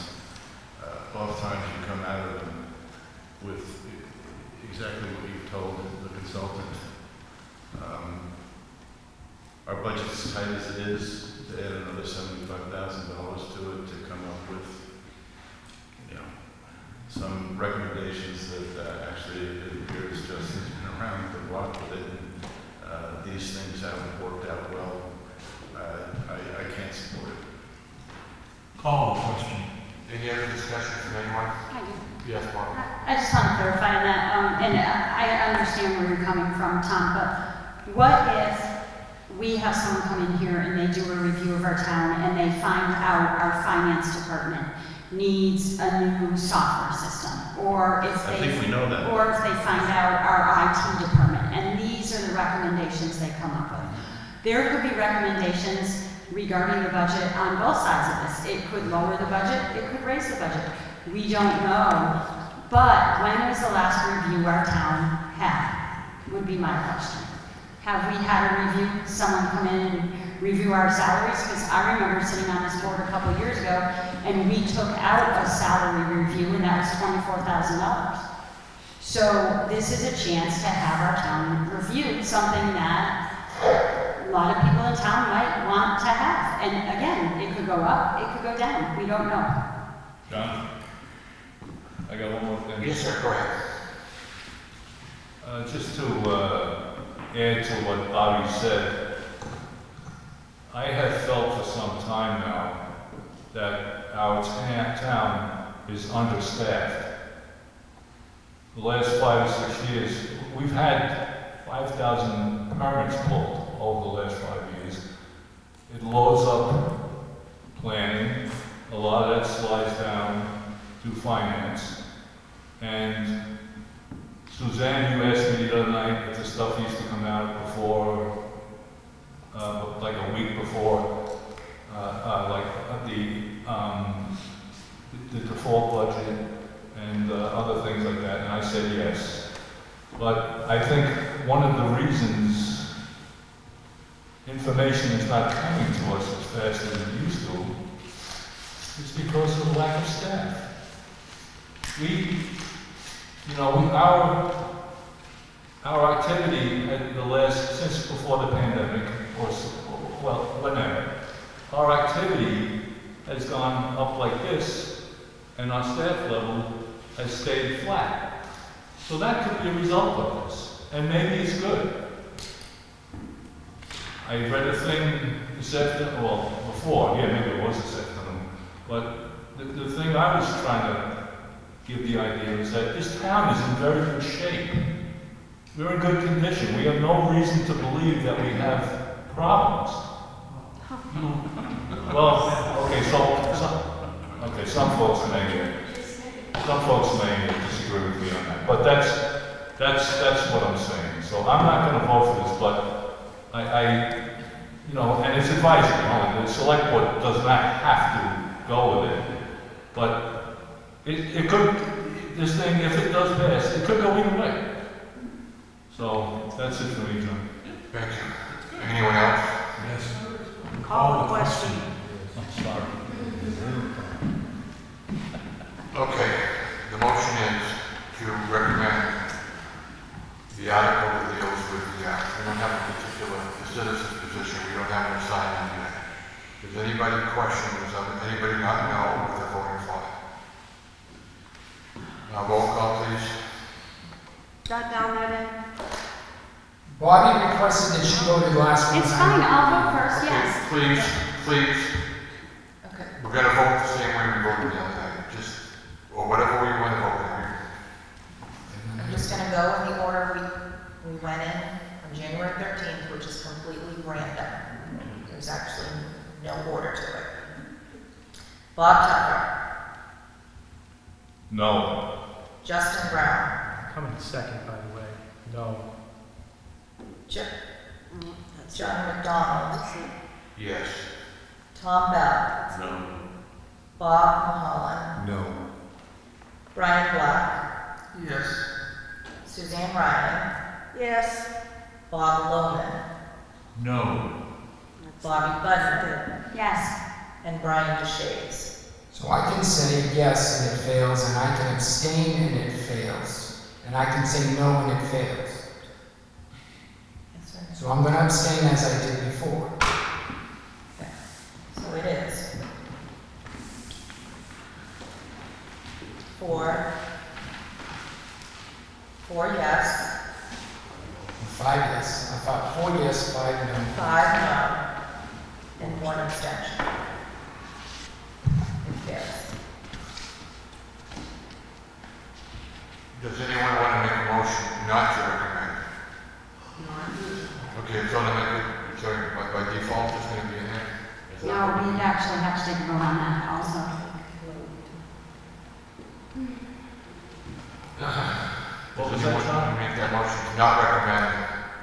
Oftentimes you come out of them with exactly what you've told the consultant. Our budget's as tight as it is, to add another $75,000 to it to come up with, you know, some recommendations that actually it appears Justin's been around the block with it. And, these things haven't worked out well. I can't support it. Call the question. Any other discussion from anyone? I do. Yes, Bob. I just want to clarify on that, and I understand where you're coming from, Tom, but what if we have someone come in here and they do a review of our town and they find out our finance department needs a new software system, or if I think we know that. or if they find out our IT department, and these are the recommendations they come up with. There could be recommendations regarding the budget on both sides of this. It could lower the budget, it could raise the budget. We don't know. But when was the last review our town had, would be my question. Have we had a review, someone come in and review our salaries? Because I remember sitting on this board a couple of years ago, and we took out a salary review, and that was $24,000. So this is a chance to have our town review something that a lot of people in town might want to have. And again, it could go up, it could go down, we don't know. John? I got one more thing. Yes, sir, go ahead. Just to add to what Bobby said, I have felt for some time now that our town is understaffed. The last 5 or 6 years, we've had 5,000 permits pulled over the last 5 years. It loads up planning. A lot of that slides down to finance. And Suzanne, you asked me the other night if the stuff used to come out before, like a week before, the default budget and other things like that, and I said yes. But I think one of the reasons information is not coming to us as fast as it used to is because of the lack of staff. Our activity at the last, since before the pandemic, whenever, our activity has gone up like this, and our staff level has stayed flat. So that could be a result of this, and maybe it's good. I read a thing this afternoon, maybe it was this afternoon, but the thing I was trying to give the idea is that this town is in very good shape. We're in good condition. We have no reason to believe that we have problems. Well, okay, some folks may disagree with me on that, but that's what I'm saying. So I'm not going to vote for this, but and it's advisory. The select board does not have to go with it, but it could. This thing, if it does pass, it could go either way. So that's it for me, John. Thank you. Anyone else? Yes. Call the question. I'm sorry. Okay, the motion is to recommend the article that deals with we don't have a particular citizen's position, we don't have an assignment yet. Does anybody question, does anybody not know what they're voting for? Now roll call, please. Jot down that in. Bobby requested that she voted last one. It's fine, I'll vote first, Okay, yes. please. Okay. We're gonna vote the same way we voted the other night, or whatever we want to vote on. I'm just gonna go in the order we went in on January 13th, which is completely random. There's actually no order to it. Bob Tucker, No. Justin Brown, Coming second, by the way. No. John McDonald, Yes. Tom Bell, No. Bob Mulholland, No. Brian Black, Yes. Suzanne Ryan, Yes. Bob Lohman, No. Bobby Budden, Yes. and Brian DeShays. So I can say yes and it fails, and I can abstain and it fails. And I can say no and it fails. Yes, sir. So I'm going to abstain as I did before. Okay. So it is. 4 yes, 5 yes. I thought 4 yes, 5 no. 5 no, and 1 abstention. It fails. Does anyone want to make a motion not to recommend? Okay, it's automatic, so by default, it's going to be in there? No, we'd actually have to take a vote on that also. What was Does anyone that, want John? to make that motion to not recommend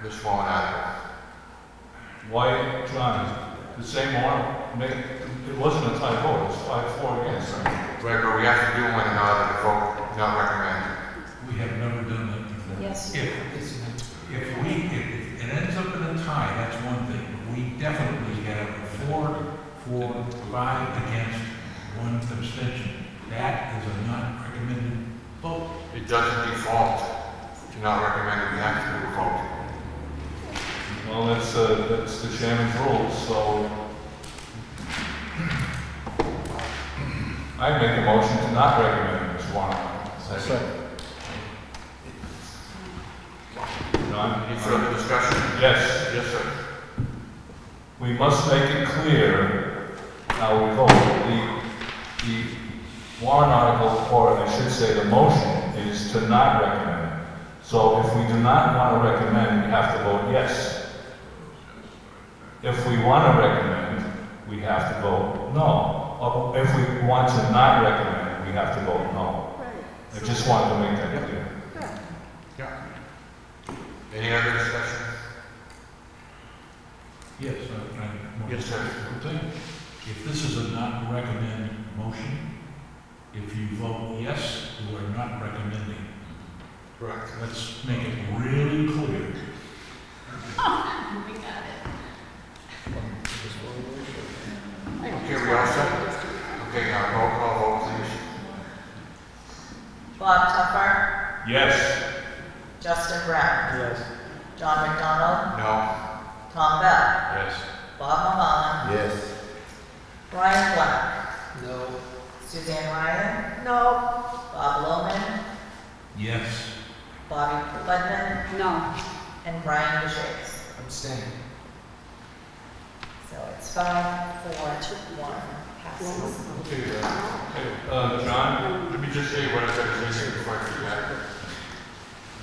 this warrant article? Why, John, the same one, it wasn't a tie vote, it was 5-4 against. Right, but we have to do one in order to vote not recommend. We have never done that before. Yes. If it ends up in a tie, that's one thing. But we definitely have 4, 5 against, 1 abstention. That is a not recommended vote. It doesn't default. to not recommend it, we have to do a vote. Well, that's the chairman's rules, so I make a motion to not recommend this warrant article. Second. John? Any further discussion? Yes. Yes, sir. We must make it clear how we vote. The warrant article, or I should say the motion, is to not recommend. So if we do not want to recommend, we have to vote yes. If we want to recommend, we have to vote no. Or if we want to not recommend, we have to vote no. I just wanted to make that clear. Yeah. Any other discussion? Yes, Yes, sir. If this is a not recommend motion, if you vote yes, you are not recommending. Correct. Let's make it really clear. We got it. Okay, we all set? Okay, now roll call vote, please. Bob Tupper, Yes. Justin Brown, Yes. John McDonald, No. Tom Bell, Yes. Bob Mulholland, Yes. Brian Black, No. Suzanne Ryan, No, Bob Lohman, Yes. Bobby Budman, No. and Brian DeShays. Abstain. So it's 5-4-1 passes. Okay, John? let me just say what I said before I forget.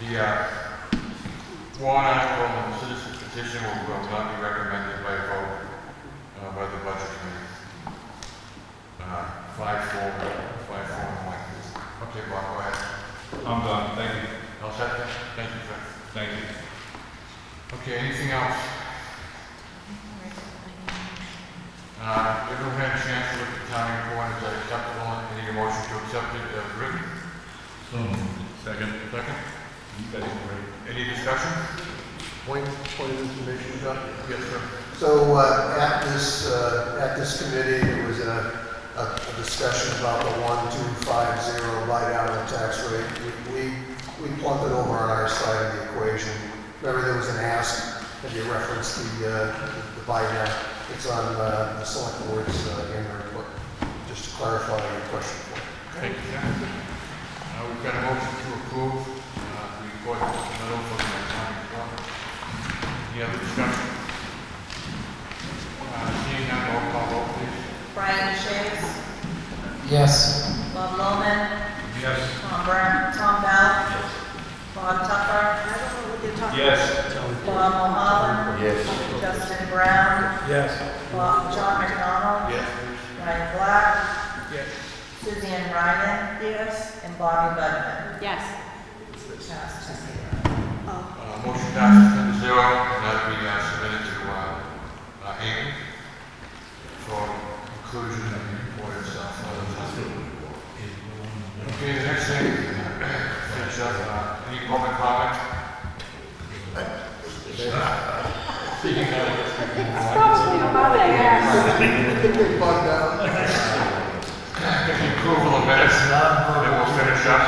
The warrant article and citizen petition will not be recommended by a vote by the budget committee. 5-4-1. Okay, Bob, go ahead. I'm done. Thank you. All set? Thank you, sir. Thank you. Okay, anything else? Everyone had a chance to look at the town report, is that acceptable? I need a motion to accept it as written. So, Second. Second? You guys are great. Any discussion? Point of information, John? Yes, sir. So at this committee, there was a discussion about the 1250 buy down of the tax rate. We plumped it over on our side of the equation. Remember, there was an ask, and you referenced the buy down. It's on the select board's annual report, just to clarify your question for you. Thank you, sir. We've got a motion to approve the report submittal from the town report. Any other discussion? Seeing none, roll call vote, please. Brian DeShays, Yes. Bob Lohman, Yes. Tom Bell, Bob Tupper, I don't know what you're talking about. Yes. Bob Mulholland, Yes. Justin Brown, Yes. John McDonald, Yes. Brian Black, Yes. Suzanne Ryan, Yes. and Bobby Budman. Yes. Passed 10-0. Motion passes 10-0, and that'll be submitted to Amy for inclusion in the report itself. Okay, the next thing, finish up, any public comment? Speaking Big bug down. Get the approval of minutes, and then we'll finish up.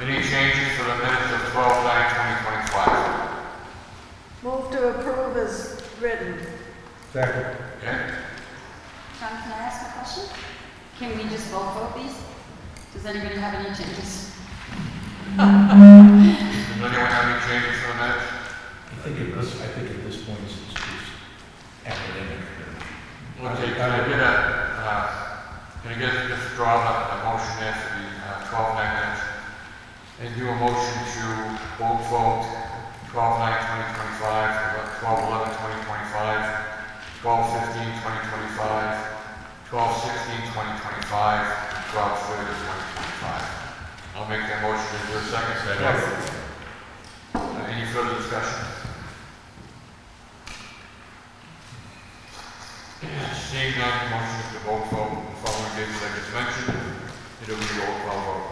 Any changes for the minutes of 12/9/2025? Move to approve as written. Second. Okay? John, can I ask a question? Can we just vote these? Does anybody have any changes? Does anyone have any changes for the minutes? I think at this point, it's just academic. Okay, can I just draw up a motion there for the 12/9 minutes? And do a motion to both vote 12/9/2025, 12/11/2025, 12/15/2025, 12/16/2025, and 12/30/2025. I'll make that motion. Is there a second? Second. Any further discussion? Seeing none, motion is to both vote the following dates I just mentioned. It'll be a roll call vote.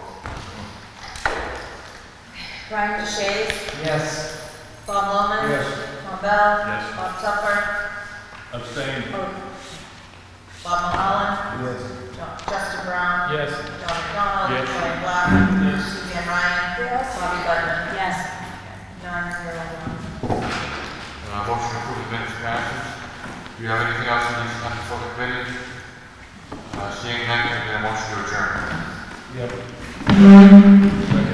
Brian DeShays, Yes. Bob Lohman, Yes. Tom Bell, Yes. Bob Tupper, Abstain. Bob Mulholland, Yes. Justin Brown, Yes. John McDonald, Yes. Brian Black, Suzanne Ryan, Yes. Bobby Budman. Yes. the minutes passes. Do you have anything else on these, for the committee? Seeing none, can I get a motion to adjourn? Yep.